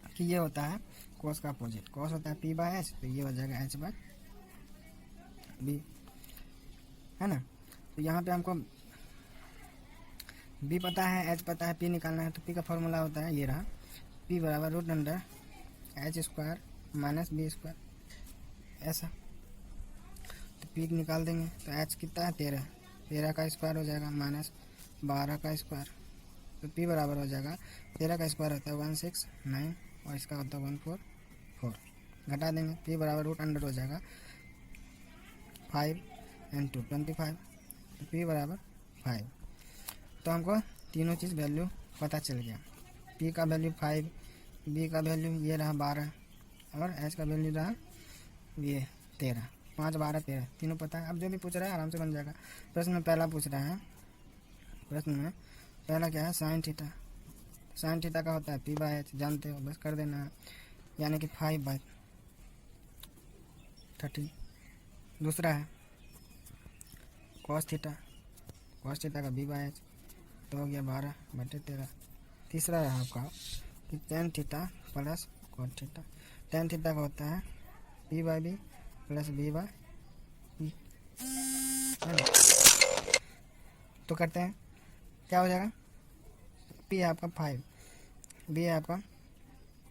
Speaker 1: कि ये होता है कोस का अपोजिट। कोस होता है पी बाय एच, तो ये हो जाएगा एच बाय बी, है ना। तो यहाँ पे हमको बी पता है, एच पता है, पी निकालना है। तो पी का फॉर्मूला होता है ये रहा, पी बराबर √(h² माइनस बी स्क्वायर), ऐसा। तो पी निकाल देंगे, तो एच कितना है 13 का स्क्वायर हो जाएगा माइनस 12 का स्क्वायर। तो पी बराबर हो जाएगा 13 का स्क्वायर होता है 169 और इसका होता है 144। घटा देंगे, पी बराबर √अंडर हो जाएगा 5 × 2 25। तो पी बराबर 5। तो हमको तीनों चीज़ वैल्यू पता चल गया। पी का वैल्यू 5, बी का वैल्यू ये रहा 12 और एच का वैल्यू रहा ये 13। 5, 12, 13 तीनों पता है। अब जो भी पूछ रहा है आराम से बन जाएगा। प्रश्न में पहला पूछ रहा है, प्रश्न में पहला क्या है, साइन थीटा। साइन थीटा का होता है पी बाय एच, जानते हो, बस कर देना है, यानी कि 5/30। दूसरा है कॉस थीटा, कॉस थीटा का बी बाय एच, तो हो गया 12/13। तीसरा है आपका कि tan theta plus cot theta. Tan theta का होता है P by B plus B by P, तो करते हैं, क्या हो जाएगा, पी है आपका 5, बी है आपका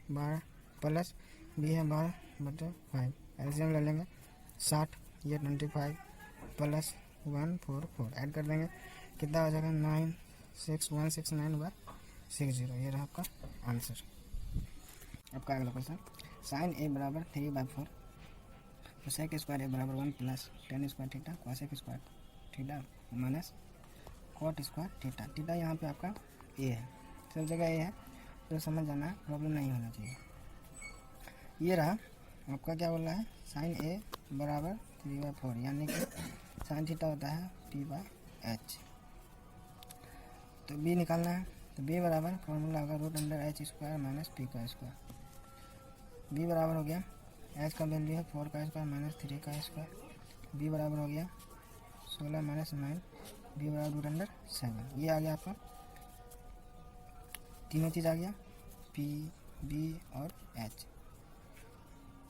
Speaker 1: 12 प्लस बी है 12/5। एलसीएम ले लेंगे 60, ये 25 प्लस 144 ऐड कर देंगे, कितना हो जाएगा 96169/60। ये रहा आपका आंसर। आपका अगला क्वेश्चन, साइन ए बराबर 3/4। तो सेक स्क्वायर ए बराबर 1 plus tan square theta cosec square theta minus cot square theta. Theta यहाँ पे आपका ए है, सब जगह ए है, तो समझ जाना है, प्रॉब्लम नहीं होना चाहिए। ये रहा आपका क्या बोल रहा है, साइन ए बराबर 3/4, यानी कि साइन थीटा होता है टी बाय एच। तो बी निकालना है, तो बी बराबर फॉर्मूला होगा √(h² माइनस पी का स्क्वायर। बी बराबर हो गया, एच का वैल्यू है 4 का स्क्वायर माइनस 3 का स्क्वायर। बी बराबर हो गया 16 माइनस 9, बी बराबर √7। ये आ गया आपका, तीनों चीज़ आ गया, पी बी और एच।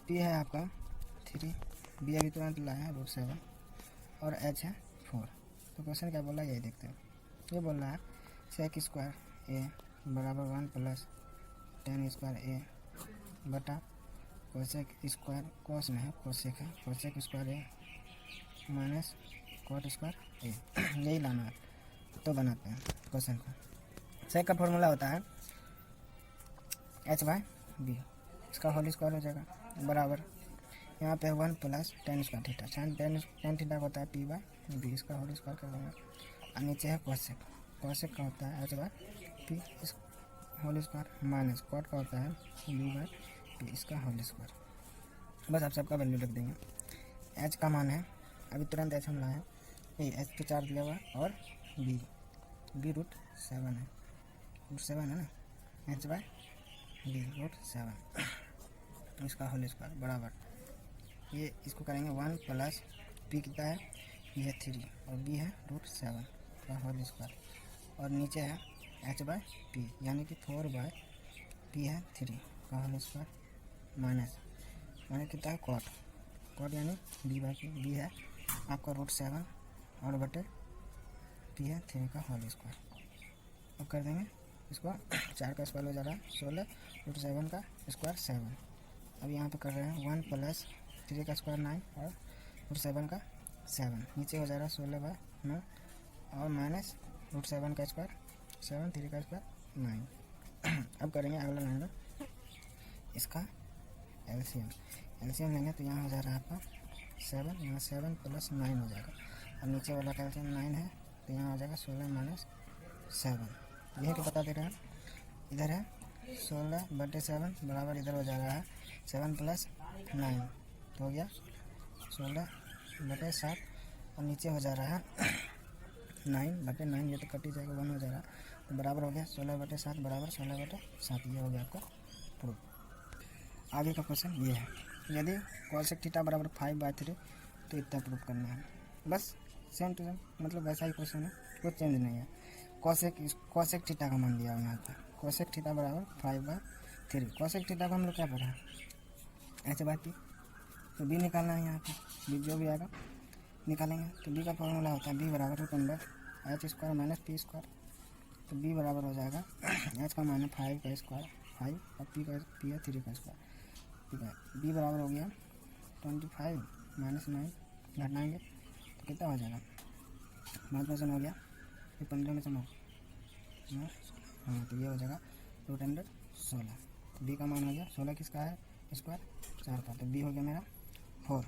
Speaker 1: पी है आपका 3, बी अभी तुरंत लाया है √7 और एच है 4। तो तो क्वेश्चन क्या बोला यही देखते हैं। ये बोल रहा है सेक स्क्वायर ए बराबर 1 प्लस टेन स्क्वायर ए बटा कोसेक स्क्वायर, कोस में है कोसेक है, कोसेक स्क्वायर ए माइनस कॉट स्क्वायर ए यही लाना है। तो बनाते हैं क्वेश्चन को। सेक का फॉर्मूला होता है h/b, इसका होल स्क्वायर हो जाएगा बराबर यहाँ पे 1 plus tan square theta, tan theta का होता है p/b, इसका होल स्क्वायर कर देंगे। और नीचे है कोसेक, कोसेक का होता है h/p इस होल स्क्वायर माइनस कॉट का होता है b/p इसका होल स्क्वायर। बस आप सबका वैल्यू लिख देंगे। h का मान है अभी तुरंत h हम लाए हैं, ये h तो 4 दिया हुआ और b √7 है, √7 है ना, h/b √7 इसका होल स्क्वायर बराबर ये इसको करेंगे 1 प्लस p कितना है, p है 3 और b है √7 का होल स्क्वायर और नीचे है h/p यानी कि 4/p है 3 का होल स्क्वायर माइनस कितना है कॉट यानी b/p, b है आपका √7 और बटे p है 3 का होल स्क्वायर। अब कर देंगे इसको 4 का स्क्वायर हो जा रहा है 16 √7 का स्क्वायर 7। अब यहाँ पे कर रहे हैं 1 प्लस 3 का स्क्वायर 9 और √7 का 7, नीचे हो जा रहा है 16/9 और माइनस √7 का स्क्वायर 7, 3 का स्क्वायर 9। अब करेंगे अगला लाइन में इसका एलसीएम लेंगे तो यहाँ हो जा रहा है आपका 7, यहाँ 7 प्लस 9 हो जाएगा। अब नीचे वाला का एलसीएम 9 है तो यहाँ हो जाएगा 16 माइनस 7, यही तो बता दे रहे हैं। इधर है 16/7 बराबर इधर हो जा रहा है 7 प्लस 9 तो हो गया 16/7 और नीचे हो जा रहा है 9/9, ये तो कट ही जाएगा 1 हो जा रहा है तो बराबर हो गया 16/7 बराबर 16/7। ये हो गया आपका प्रूफ। आगे का क्वेश्चन ये है, यदि कोसेक थीटा बराबर 5/3 तो इतना प्रूफ करना है। बस सेम टू सेम मतलब वैसा ही क्वेश्चन है, कुछ चेंज नहीं है। कोसेक थीटा का मान दिया यहाँ पर, कोसेक थीटा बराबर 5/3। कोसेक थीटा को हम लोग क्या पढ़ा है h/p, तो b निकालना है यहाँ पे, b जो भी आएगा निकालेंगे। तो b का फॉर्मूला होता है b बराबर √h² माइनस p स्क्वायर, तो b बराबर हो जाएगा h का मान है 5 का स्क्वायर 5 और p है 3 का स्क्वायर, ठीक है। b बराबर हो गया 25 माइनस 9 घटाएंगे तो कितना हो जाएगा, 5 में से हो गया ये 15 में से 9 हाँ तो ये हो जाएगा √16। b का मान हो गया 16 किसका है स्क्वायर 4 का, तो b हो गया मेरा 4।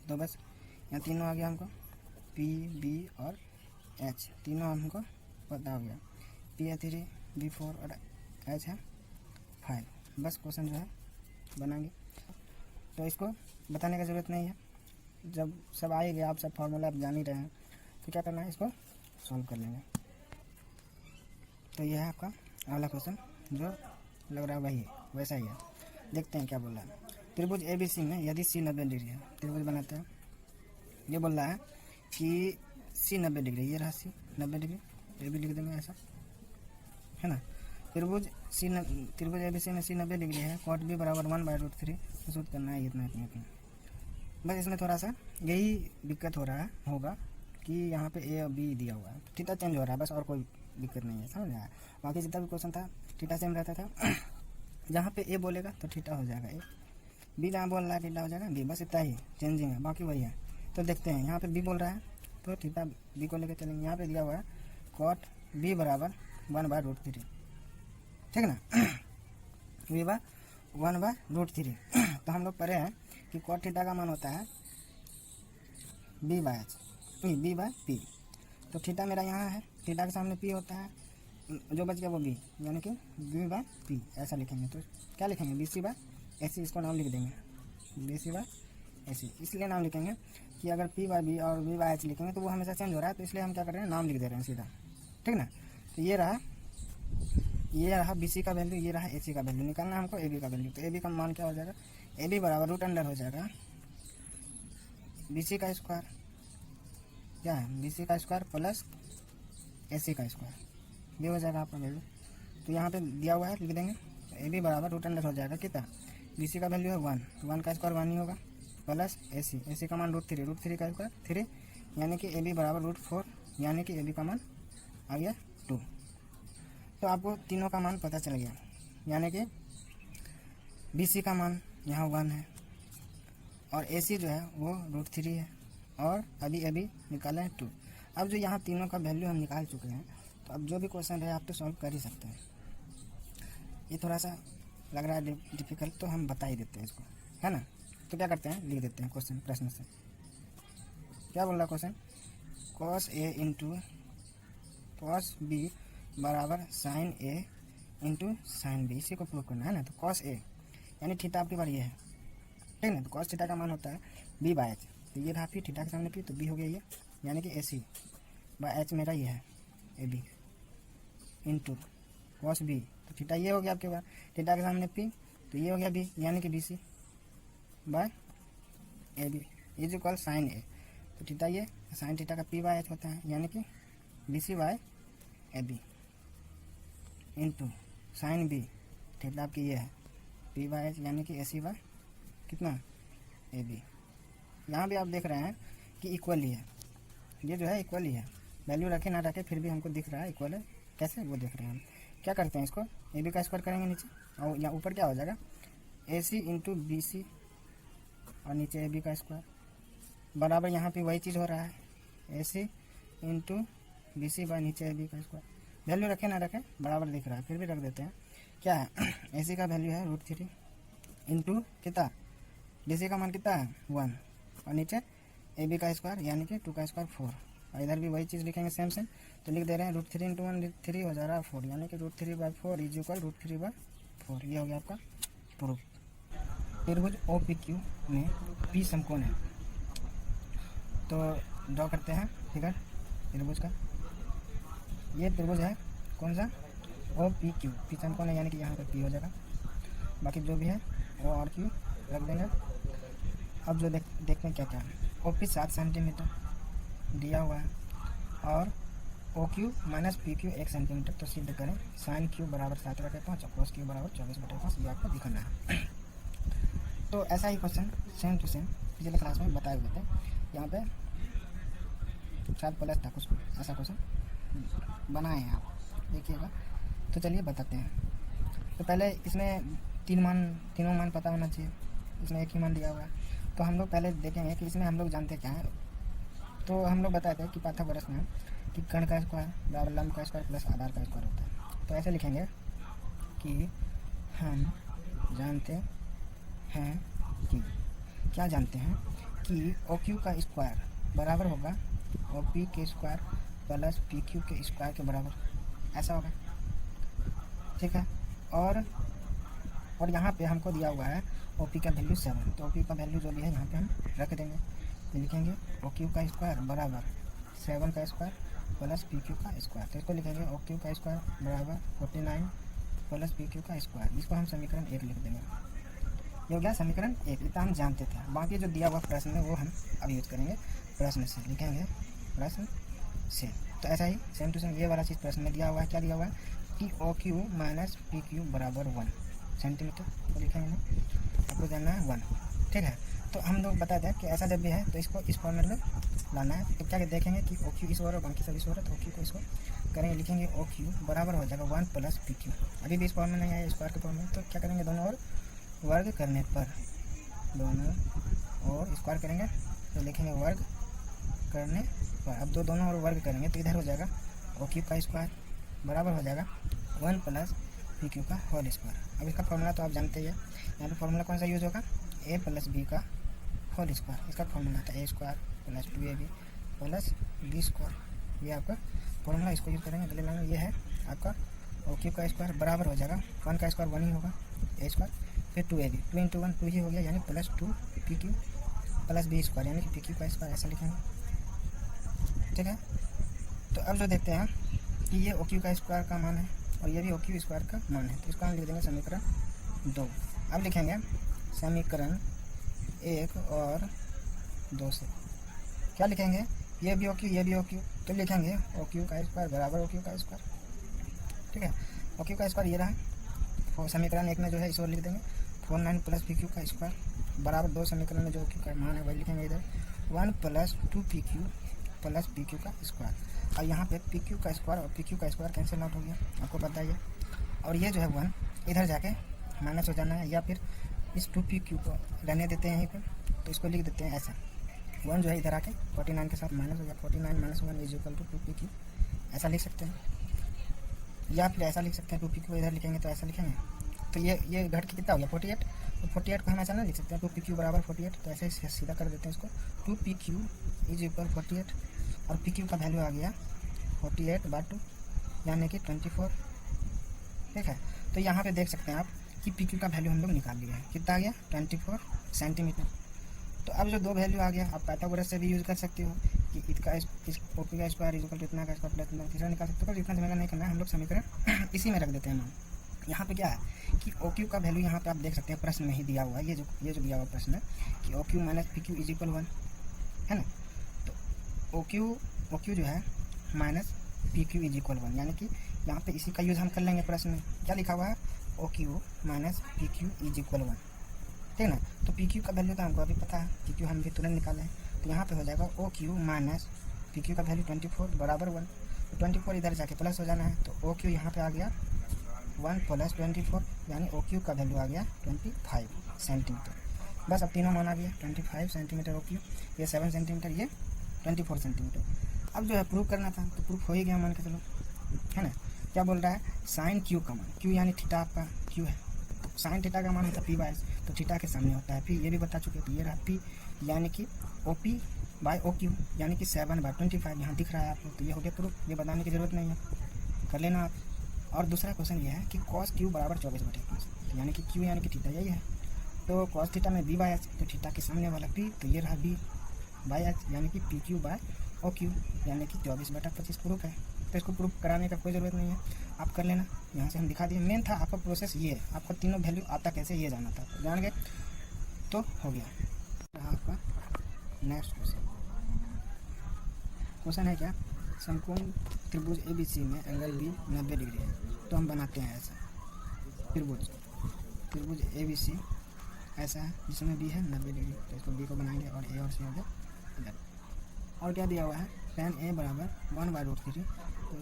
Speaker 1: तो बस यहाँ तीनों आ गया हमको p b और h तीनों हमको पता हो गया, p है 3 b 4 और h है 5। बस क्वेश्चन जो है बनाएंगे तो इसको बताने की ज़रूरत नहीं है, जब सब आएगा आप सब फार्मूला आप जान ही रहे हैं तो क्या करना है इसको सॉल्व कर लेंगे। तो यह है आपका अगला क्वेश्चन जो लग रहा है वही वैसा ही है। देखते हैं क्या बोल रहा है। त्रिभुज ABC में यदि C 90 डिग्री है, त्रिभुज बनाते हैं। ये बोल रहा है कि C 90 डिग्री, ये रहा C 90 डिग्री, ये भी लिख देंगे ऐसा है ना। त्रिभुज ABC में C 90 डिग्री है, कॉट B बराबर 1/√3 सूत्र करना है इतना। बस इसमें थोड़ा सा यही दिक्कत हो रहा है होगा कि यहाँ पे A और B दिया हुआ है, थीटा चेंज हो रहा है, बस और कोई दिक्कत नहीं है, समझ आया। बाकी जितना भी क्वेश्चन था थीटा सेम रहता था जहाँ पे A बोलेगा तो थीटा हो जाएगा A, B जहाँ बोल रहा है थीटा हो जाएगा B, बस इतना ही चेंजिंग है, बाकी वही है। तो देखते हैं यहाँ पे B बोल रहा है तो थीटा B को लेकर चलेंगे। यहाँ पे दिया हुआ है कॉट B बराबर 1/√3, ठीक ना B बराबर 1/√3। तो हम लोग पढ़े हैं कि कॉट थीटा का मान होता है b/p, तो थीटा मेरा यहाँ है, थीटा के सामने p होता है, जो बच गया वो b यानी कि b/p ऐसा लिखेंगे। तो क्या लिखेंगे BC/AC, इसको नाम लिख देंगे BC/AC। इसलिए नाम लिखेंगे कि अगर p/b और b/h लिखेंगे तो वो हमेशा चेंज हो रहा है, तो इसलिए हम क्या कर रहे हैं नाम लिख दे रहे हैं सीधा, ठीक ना। तो ये रहा BC का वैल्यू, ये रहा AC का वैल्यू, निकालना हमको AB का वैल्यू। तो AB का मान क्या हो जाएगा, AB बराबर √अंडर हो जाएगा BC का स्क्वायर, क्या है BC का स्क्वायर प्लस AC का स्क्वायर, ये हो जाएगा आपका वैल्यू। तो यहाँ पे दिया हुआ है लिख देंगे, AB बराबर √अंडर हो जाएगा कितना, BC का वैल्यू है 1, 1 का स्क्वायर 1 ही होगा प्लस AC का मान √3 का स्क्वायर 3 यानी कि ए बी बराबर √4, यानी कि ए बी का मान आ गया 2। तो आपको तीनों का मान पता चल गया, यानी कि बी सी का मान यहाँ 1 है और ए सी जो है वो √3 है और अभी ए बी निकाला है 2। अब जो यहाँ तीनों का वैल्यू हम निकाल चुके हैं, तो अब जो भी क्वेश्चन है आप तो सॉल्व कर ही सकते हैं। ये थोड़ा सा लग रहा है डिफिकल्ट, तो हम बता ही देते हैं इसको, है ना। तो क्या करते हैं, लिख देते हैं क्वेश्चन, प्रश्न से क्या बोल रहा है question, cos A into cos B बराबर sin A into sin B, इसी को प्रूव करना है ना। तो cos A यानी थीटा आपके बार ये है, ठीक है ना। तो cos थीटा का मान होता है B बाय एच, तो ये रहा फिर थीटा के सामने पी, तो B हो गया ये, यानी कि ए सी बाय एच मेरा ये है A B into cos B, तो थीटा ये हो गया आपके पास, थीटा के सामने पी, तो ये हो गया B, यानी कि B C by A B is equal sine A, तो थीटा ये साइन थीटा का पी बाय एच होता है, यानी कि B C by A B into sine B, theta आपकी ये है पी बाय एच, यानी कि ए सी बाय कितना ए बी। यहाँ भी आप देख रहे हैं कि इक्वल ही है, ये जो है इक्वल ही है, वैल्यू रखे ना रखे फिर भी हमको दिख रहा है इक्वल है, कैसे वो देख रहे हैं हम। क्या करते हैं, इसको ए बी का स्क्वायर करेंगे नीचे, और यहाँ ऊपर क्या हो जाएगा ए सी इंटू बी सी और नीचे ए बी का स्क्वायर बराबर, यहाँ पे वही चीज़ हो रहा है A C into B C bye नीचे ए बी का स्क्वायर। वैल्यू रखे ना रखे बराबर दिख रहा है, फिर भी रख देते हैं। क्या है ए सी का वैल्यू है √3 इंटू कितना बी सी का मान कितना है 1 और नीचे ए बी का स्क्वायर यानी कि 2 का स्क्वायर 4, और इधर भी वही चीज़ लिखेंगे सेम सेम, तो लिख दे रहे हैं √3 इंटू 1 3 हो जा रहा है 4, यानी कि √3/4 इज इक्वल √3/4। ये हो गया आपका प्रूफ। त्रिभुज ओ पी क्यू में पी समकोण है, तो ड्रॉ करते हैं फिगर त्रिभुज का। ये त्रिभुज है कौन सा, ओ पी क्यू, पी समकोण है, यानी कि यहाँ पर पी हो जाएगा, बाकी जो भी है ओ और क्यू रख देंगे। अब जो देखते हैं क्या क्या है, ओ पी 7 सेंटीमीटर दिया हुआ है और O Q minus P Q 1 centimetre, तो सिद्ध करें साइन क्यू बराबर 7/5 और कोस क्यू बराबर 24/5, ये आपको दिखाना है। तो ऐसा ही क्वेश्चन सेम टू सेम पिछले क्लास में बताए हुए थे, यहाँ पे शायद प्लस था कुछ, ऐसा क्वेश्चन बनाए हैं आप देखिएगा। तो चलिए बताते हैं। तो पहले इसमें तीनों मान पता होना चाहिए, इसमें एक ही मान दिया हुआ है, तो हम लोग पहले देखेंगे कि इसमें हम लोग जानते क्या है। तो हम लोग बताते हैं कि पाइथागोरस में कि कर्ण का स्क्वायर बराबर लंब का स्क्वायर प्लस आधार का स्क्वायर होता है। तो ऐसे लिखेंगे कि हम जानते हैं कि, क्या जानते हैं कि ओ क्यू का स्क्वायर बराबर होगा ओ पी के स्क्वायर प्लस पी क्यू के स्क्वायर के बराबर, ऐसा होगा, ठीक है। और यहाँ पे हमको दिया हुआ है ओ पी का वैल्यू 7, तो ओ पी का वैल्यू जो भी है यहाँ पे हम रख देंगे, तो लिखेंगे ओ क्यू का स्क्वायर बराबर 7 का स्क्वायर प्लस पी क्यू का स्क्वायर, तो इसको लिखेंगे ओ क्यू का स्क्वायर बराबर 49 प्लस पी क्यू का स्क्वायर, इसको हम समीकरण 1 लिख देंगे। ये हो गया समीकरण 1, इतना हम जानते थे। बाकी जो दिया हुआ प्रश्न है वो हम अब यूज करेंगे, प्रश्न से लिखेंगे प्रश्न से। तो ऐसा ही सेम टू सेम ये वाला चीज़ प्रश्न में दिया हुआ है, क्या दिया हुआ है कि O Q minus P Q बराबर 1 सेंटीमीटर, तो लिखेंगे ना, आपको जानना है 1, ठीक है। तो हम लोग बताते हैं कि ऐसा जब भी है तो इसको इस फॉर्मेट में लाना है। तो क्या देखेंगे कि ओ क्यू इस ओर और बाकी सब इस ओर है, तो ओ क्यू को इसको करेंगे, लिखेंगे ओ क्यू बराबर हो जाएगा 1 प्लस पी क्यू। अभी भी इस फॉर्म में नहीं आया, स्क्वायर के फॉर्म में, तो क्या करेंगे दोनों ओर वर्ग करने पर, दोनों और स्क्वायर करेंगे तो लिखेंगे वर्ग करने पर। अब दोनों और वर्ग करेंगे तो इधर हो जाएगा ओ क्यू का स्क्वायर बराबर हो जाएगा 1 प्लस पी क्यू का होल स्क्वायर। अब इसका फॉर्मूला तो आप जानते ही है, यहाँ पे फॉर्मूला कौन सा यूज़ होगा, ए प्लस बी का होल स्क्वायर, इसका फॉर्मूला था A square plus 2ab plus B square, ये आपका फॉर्मूला, इसको यूज़ करेंगे अगले लाइन में। ये है आपका ओ क्यू का स्क्वायर बराबर हो जाएगा 1 का स्क्वायर 1 ही होगा, ए स्क्वायर फिर 2ab, 2 इंटू 1 2 ही हो गया, यानी plus 2 P Q plus B square, यानी कि पी क्यू का स्क्वायर, ऐसा लिखेंगे, ठीक है। तो अब जो देखते हैं कि ये ओ क्यू का स्क्वायर का मान है और ये भी ओ क्यू स्क्वायर का मान है, तो इसको हम लिख देंगे समीकरण 2। अब लिखेंगे समीकरण 1 और 2 से क्या लिखेंगे, ये भी ओ क्यू ये भी ओ क्यू, तो लिखेंगे ओ क्यू का स्क्वायर बराबर ओ क्यू का स्क्वायर, ठीक है। ओ क्यू का स्क्वायर ये रहा, समीकरण 1 में जो है इस ओर लिख देंगे 49 प्लस पी क्यू का स्क्वायर बराबर 2 समीकरण में जो ओ क्यू का मान है वही लिखेंगे इधर 1 plus 2 P Q plus P Q का स्क्वायर। और यहाँ पे पी क्यू का स्क्वायर और पी क्यू का स्क्वायर कैंसिल आउट हो गया, आपको पता ही है। और ये जो है 1 इधर जाके माइनस हो जाना है, या फिर इस 2pq को रहने देते हैं यहीं पर, तो इसको लिख देते हैं ऐसा। 1 जो है इधर आके 49 के साथ माइनस हो गया, 49 - 1 इज इक्वल टू 2pq, ऐसा लिख सकते हैं। या फिर ऐसा लिख सकते हैं, 2pq को इधर लिखेंगे तो ऐसा लिखेंगे, तो ये घट के कितना हो गया 48। तो 48 को हम ऐसा नहीं लिख सकते हैं 2pq बराबर 48, तो ऐसे ही सीधा कर देते हैं इसको, 2pq इज इक्वल 48 और pq का वैल्यू आ गया 48/2 यानी कि 24। ठीक है, तो यहाँ पे देख सकते हैं आप कि pq का वैल्यू हम लोग निकाल लिया है, कितना आ गया 24 सेंटीमीटर। तो अब जो दो वैल्यू आ गया, आप पाइथागोरस से भी यूज़ कर सकते हो कि इसका इस ओपी का स्क्वायर इज इक्वल टू इतना का स्क्वायर प्लस इतना, तीसरा निकाल सकते हो, पर इतना जगह नहीं करना है, हम लोग समीकरण इसी में रख देते हैं मान। यहाँ पे क्या है कि ओ क्यू का वैल्यू यहाँ पे आप देख सकते हैं प्रश्न में ही दिया हुआ है, ये जो दिया हुआ प्रश्न है कि O Q minus P Q is equal 1 है ना। तो ओ क्यू जो है minus P Q is equal 1, यानी कि यहाँ पे इसी का यूज़ हम कर लेंगे। प्रश्न में क्या लिखा हुआ है, O Q minus P Q is equal 1, ठीक है ना। तो पी क्यू का वैल्यू तो हमको अभी पता है, पी क्यू हम भी तुरंत निकाले हैं, तो यहाँ पे हो जाएगा O Q minus P Q का वैल्यू 24 बराबर 1। तो 24 इधर जाके प्लस हो जाना है, तो ओ क्यू यहाँ पे आ गया 1 + 24, यानी ओ क्यू का वैल्यू आ गया 25 सेंटीमीटर। बस अब तीनों मान आ गया, 25 सेंटीमीटर ओ क्यू, ये 7 सेंटीमीटर, ये 24 सेंटीमीटर। अब जो है प्रूफ करना था, तो प्रूफ हो ही गया मान के चलो, है ना। क्या बोल रहा है, साइन क्यू का मान, क्यू यानी थीटा आपका क्यू है, तो साइन थीटा का मान होता है p/s, तो थीटा के सामने होता है p, ये भी बता चुके हैं। तो ये रहा p यानी कि OP/OQ यानी कि 7/25 यहाँ दिख रहा है आपको, तो ये हो गया प्रूफ, ये बताने की ज़रूरत नहीं है, कर लेना आप। और दूसरा क्वेश्चन ये है कि cos q बराबर 24/5, यानी कि q यानी कि थीटा यही है, तो cos थीटा में b/h, तो थीटा के सामने वाला p, तो ये रहा b/h यानी कि PQ/OQ यानी कि 24/25 प्रूफ है। तो इसको प्रूफ कराने का कोई ज़रूरत नहीं है, आप कर लेना, यहाँ से हम दिखा दिए। मेन था आपका प्रोसेस ये है, आपका तीनों वैल्यू आता कैसे ये जानना था, जान गए तो हो गया। रहा आपका नेक्स्ट क्वेश्चन है क्या, समकोण त्रिभुज ABC में एंगल B 90 डिग्री है, तो हम बनाते हैं ऐसा त्रिभुज ABC ऐसा है जिसमें B है 90 डिग्री, तो इसको B को बनाएंगे और A और C हो गया इधर। और क्या दिया हुआ है, tan A बराबर 1/√3, तो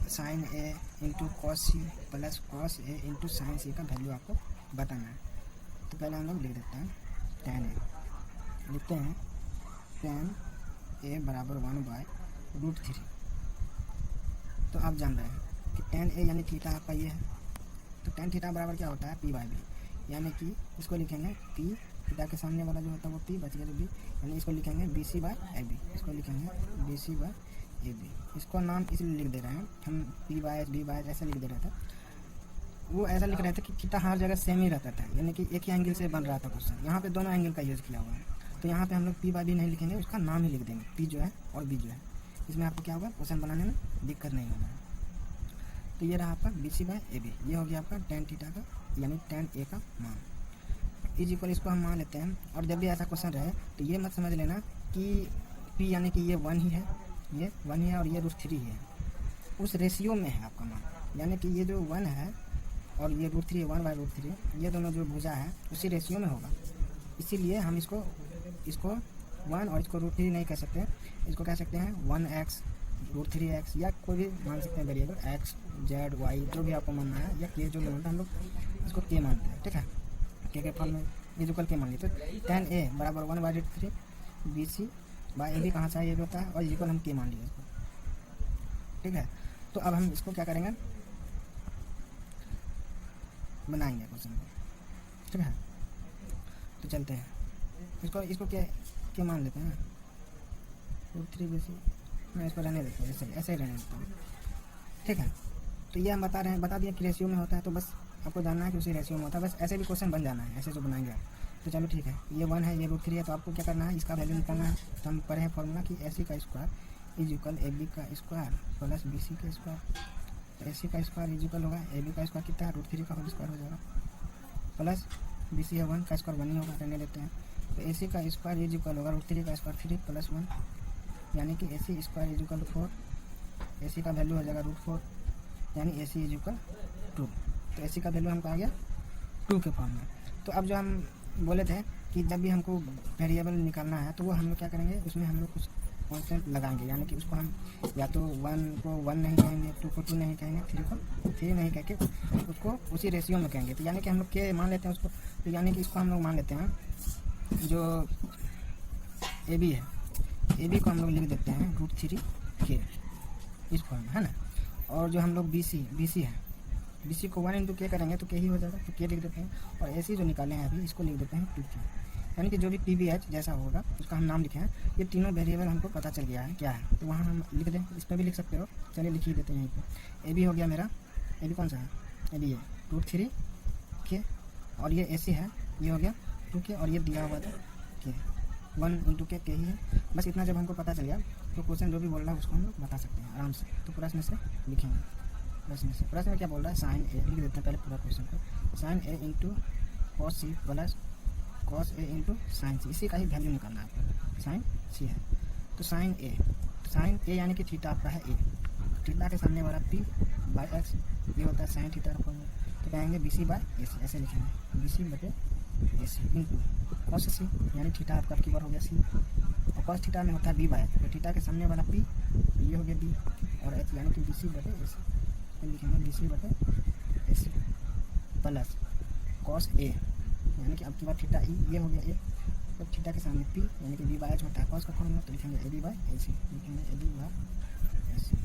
Speaker 1: sine A into cos C plus cos A into sine C का वैल्यू आपको बताना है। तो पहले हम लोग लिख देते हैं tan A, लिखते हैं tan A बराबर 1/√3। तो आप जान रहे हैं कि tan A यानी थीटा आपका ये है, तो tan थीटा बराबर क्या होता है p/b, यानी कि इसको लिखेंगे p, थीटा के सामने वाला जो होता है वो p, बच गया जो b, यानी इसको लिखेंगे BC/AB, इसको लिखेंगे BC/AB। इसको नाम इसलिए लिख दे रहे हैं हम, p/s b/s ऐसा लिख दे रहे थे, वो ऐसा लिख रहे थे कि थीटा हर जगह सेम ही रहता था, यानी कि एक ही एंगल से बन रहा था क्वेश्चन। यहाँ पे दोनों एंगल का यूज़ किया हुआ है, तो यहाँ पे हम लोग p/b नहीं लिखेंगे, उसका नाम ही लिख देंगे, p जो है और b जो है। इसमें आपको क्या होगा, क्वेश्चन बनाने में दिक्कत नहीं होगा। तो ये रहा आपका BC/AB, ये हो गया आपका tan थीटा का यानी tan A का मान इज इक्वल, इसको हम मान लेते हैं। और जब भी ऐसा क्वेश्चन रहे तो ये मत समझ लेना कि p यानी कि ये 1 ही है, ये 1 ही है और ये √3 है, उस रेशियो में है आपका मान, यानी कि ये जो 1 है और ये √3 1/√3, ये दोनों जो भुजा है उसी रेशियो में होगा। इसीलिए हम इसको 1 और इसको √3 नहीं कह सकते, इसको कह सकते हैं 1x √3x, या कोई भी मान सकते हैं वेरिएबल x z y जो भी आपको मानना है, या k जो भी मानता है, हम लोग इसको k मानते हैं, ठीक है, k के फॉर्म में ये जो कल के मान ली। तो tan A बराबर 1/√3 BC/AB कहाँ से ये भी होता है, और इक्वल हम k मान लिए इसको, ठीक है। तो अब हम इसको क्या करेंगे, बनाएंगे क्वेश्चन को, ठीक है। तो चलते हैं, इसको क्या मान लेते हैं √3 BC, मैं इसको रहने देता हूँ, ऐसे ही रहने देता हूँ, ठीक है। तो ये हम बता दिया कि रेशियो में होता है, तो बस आपको जानना है कि उसी रेशियो में होता है, बस ऐसे भी क्वेश्चन बन जाना है, ऐसे जो बनाएंगे आप। तो चलो ठीक है, ये 1 है, ये √3 है, तो आपको क्या करना है, इसका वैल्यू निकालना है। तो हम पढ़े हैं फॉर्मूला कि AC का स्क्वायर इज इक्वल AB का स्क्वायर प्लस BC का स्क्वायर, तो AC का स्क्वायर इज इक्वल होगा AB का स्क्वायर कितना है, √3 का होल स्क्वायर हो जाएगा, प्लस BC है 1 का स्क्वायर 1 ही होगा, रहने देते हैं। तो AC का स्क्वायर इज इक्वल होगा √3 का स्क्वायर 3 + 1, यानी कि AC square is equal 4, AC का वैल्यू हो जाएगा √4, यानी AC इज इक्वल 2। तो AC का वैल्यू हमको आ गया 2 के फॉर्म में। तो अब जो हम बोले थे कि जब भी हमको वेरिएबल निकालना है तो वो हम लोग क्या करेंगे, उसमें हम लोग कुछ कांस्टेंट लगाएंगे, यानी कि उसको हम या तो 1 को 1 नहीं कहेंगे, 2 को 2 नहीं कहेंगे, 3 को 3 नहीं कह के उसको उसी रेशियो में कहेंगे। तो यानी कि हम लोग के मान लेते हैं उसको, तो यानी कि इसको हम लोग मान लेते हैं जो ए बी है, ए बी को हम लोग लिख देते हैं √3k इस फॉर्म में, है ना। और जो हम लोग बी सी है, बी सी को 1 इंटू के करेंगे तो के ही हो जाएगा, तो के लिख देते हैं। और ए सी जो निकाले हैं अभी, इसको लिख देते हैं 2k, यानी कि जो भी पी वी एच जैसा होगा उसका हम नाम लिखे हैं। ये तीनों वेरिएबल हमको पता चल गया है क्या है, तो वहाँ हम लिख दें, इसमें भी लिख सकते हो, चलिए लिख ही देते हैं यहीं पे। ए बी हो गया मेरा, ए बी कौन सा है, ए बी है √3k, और ये ए सी है, ये हो गया 2k, और ये दिया हुआ था k, 1 इंटू के ही है। बस इतना जब हमको पता चल गया तो क्वेश्चन जो भी बोल रहा है उसको हम लोग बता सकते हैं आराम से। तो प्रश्न से लिखेंगे, प्रश्न में क्या बोल रहा है, साइन ए लिख देते हैं पहले पूरा क्वेश्चन को, sine A into cos C plus cos A into sine C, इसी का ही वैल्यू निकालना है आपको, साइन सी है। तो साइन ए यानी कि थीटा आपका है ए, थीटा के सामने वाला पी बाई एक्स, ये होता है साइन थीटा का फॉर्मूला। तो कहेंगे बी सी बाई ए सी, ऐसे लिखेंगे बी सी बटे ए सी इंटू कॉस सी, यानी थीटा आपका की बार हो गया सी, और कॉस थीटा में होता है बी बाई एक्स, तो थीटा के सामने वाला पी, ये हो गया बी, और एच यानी कि बी सी बटे ए सी, तो लिखेंगे बी सी बटे ए सी प्लस कॉस ए, यानी कि अब की बार थीटा ई, ये हो गया ए, तो थीटा के सामने पी यानी कि बी बाई एच होता है कॉस का फॉर्मूला, तो लिखेंगे A B by A C, लिखेंगे A B by A C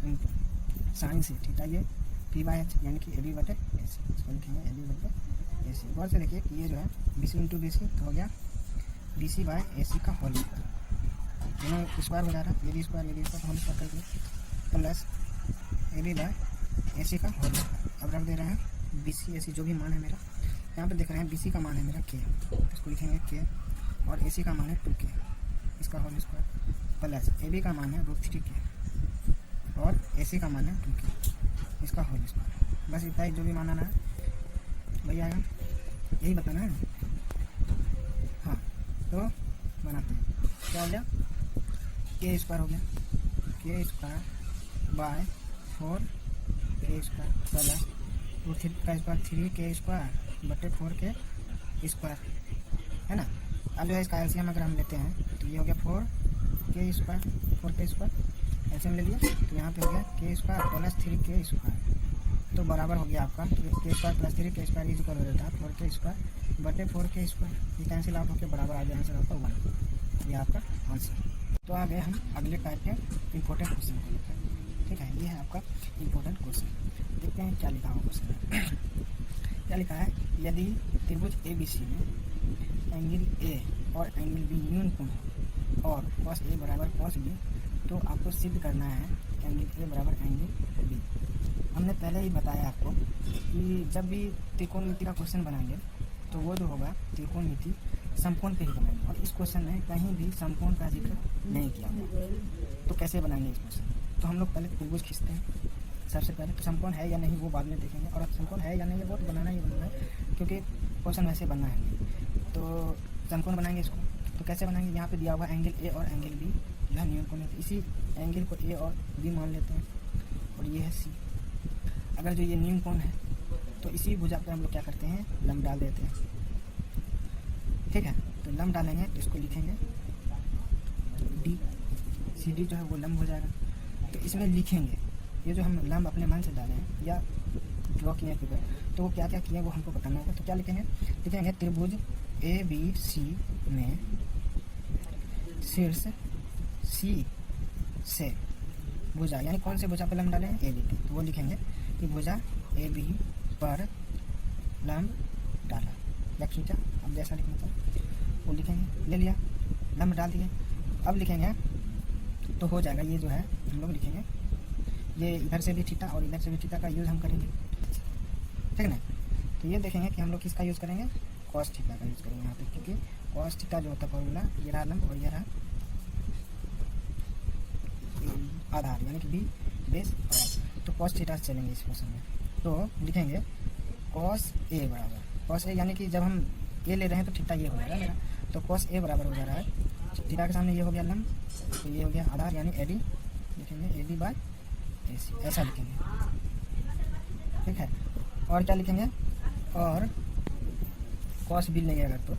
Speaker 1: into sine C, theta ये पी बाई एच यानी कि ए बी बटे ए सी, इसको लिखेंगे ए बी बटे ए सी। गौर से देखिए कि ये जो है B C into B C, तो हो गया B C by A C का होल स्क्वायर, दोनों स्क्वायर हो जा रहा है, A B square whole square करके plus A B by A C का होल स्क्वायर। अब रख दे रहे हैं बी सी ए सी जो भी मान है मेरा, यहाँ पे देख रहे हैं बी सी का मान है मेरा के, इसको लिखेंगे के, और ए सी का मान है 2k, इसका whole square plus A B का मान है √3k, और ए सी का मान है 2k, इसका होल स्क्वायर। बस इतना ही जो भी मान आना है वही आएगा, यही बताना है। हाँ, तो बनाते हैं, क्या हो गया, के स्क्वायर हो गया, के square by 4k square plus √3 का स्क्वायर 3k स्क्वायर बटे 4k स्क्वायर, है ना। अब जो है इसका एलसीएम अगर हम लेते हैं तो ये हो गया 4k स्क्वायर एलसीएम ले लिया, तो यहाँ पे हो गया k square plus 3k square, तो बराबर हो गया आपका k square plus 3k square is equal हो जाता है 4k स्क्वायर बटे 4k स्क्वायर, ये कैंसिल आउट होकर बराबर आ गया आंसर आपका 1, ये आपका आंसर। तो आगे हम अगले टाइप के इंपॉर्टेंट क्वेश्चन को लेते हैं, ठीक है। ये है आपका इंपॉर्टेंट क्वेश्चन, देखते हैं क्या लिखा हुआ क्वेश्चन में। क्या लिखा है, यदि त्रिभुज ए बी सी में एंगल ए और एंगल बी न्यूनतम और कॉस ए बराबर कॉस बी, तो आपको सिद्ध करना है एंगल ए बराबर एंगल बी। हमने पहले ही बताया आपको कि जब भी त्रिकोणमिति का क्वेश्चन बनाएंगे तो वो जो होगा त्रिकोणमिति समकोण पे ही बनाएंगे, और इस क्वेश्चन में कहीं भी समकोण का जिक्र नहीं किया गया। तो कैसे बनाएंगे इस क्वेश्चन, तो हम लोग पहले त्रिभुज खींचते हैं सबसे पहले, तो समकोण है या नहीं वो बाद में देखेंगे, और अब समकोण है या नहीं वो तो बनाना ही बनाना है, क्योंकि क्वेश्चन वैसे बनना है। तो समकोण बनाएंगे इसको, तो कैसे बनाएंगे, यहाँ पे दिया हुआ एंगल ए और एंगल बी जो है न्यूनकोण है, इसी एंगल को ए और बी मान लेते हैं, और ये है सी। अगर जो ये न्यूनकोण है तो इसी भुजा पर हम लोग क्या करते हैं, लंब डाल देते हैं, ठीक है। तो लंब डालेंगे तो इसको लिखेंगे डी, सी डी जो है वो लंब हो जाएगा। तो इसमें लिखेंगे ये जो हम लंब अपने मन से डाले हैं या ड्रॉ किए फिगर, तो वो क्या क्या किए वो हमको बताना होगा। तो क्या लिखेंगे, लिखेंगे त्रिभुज ए बी सी में शीर्ष सी से भुजा, यानी कौन से भुजा पर लंब डाले हैं, ए बी पे, तो वो लिखेंगे कि भुजा ए बी पर लंब डाला या खींचा, अब जैसा लिखना था वो लिखेंगे, ले लिया लंब डाल दिए। अब लिखेंगे तो हो जाएगा, ये जो है हम लोग लिखेंगे ये इधर से भी थीटा और इधर से भी थीटा का यूज़ हम करेंगे, ठीक है ना। तो ये देखेंगे कि हम लोग किसका यूज़ करेंगे, कॉस थीटा का यूज़ करेंगे यहाँ पे, क्योंकि कॉस थीटा जो होता है फॉर्मूला, ये रहा लंब और ये रहा आधार, यानी कि बी बेस आधार। तो कॉस थीटा से चलेंगे इस क्वेश्चन में, तो लिखेंगे कॉस ए बराबर कॉस ए, यानी कि जब हम ए ले रहे हैं तो थीटा ये हो जाएगा मेरा, तो कॉस ए बराबर हो जा रहा है थीटा के सामने ये हो गया लंब, तो ये हो गया आधार यानी ए डी, लिखेंगे ए डी बाई ए सी, ऐसा लिखेंगे, ठीक है। और क्या लिखेंगे, और कॉस बी लेंगे अगर तो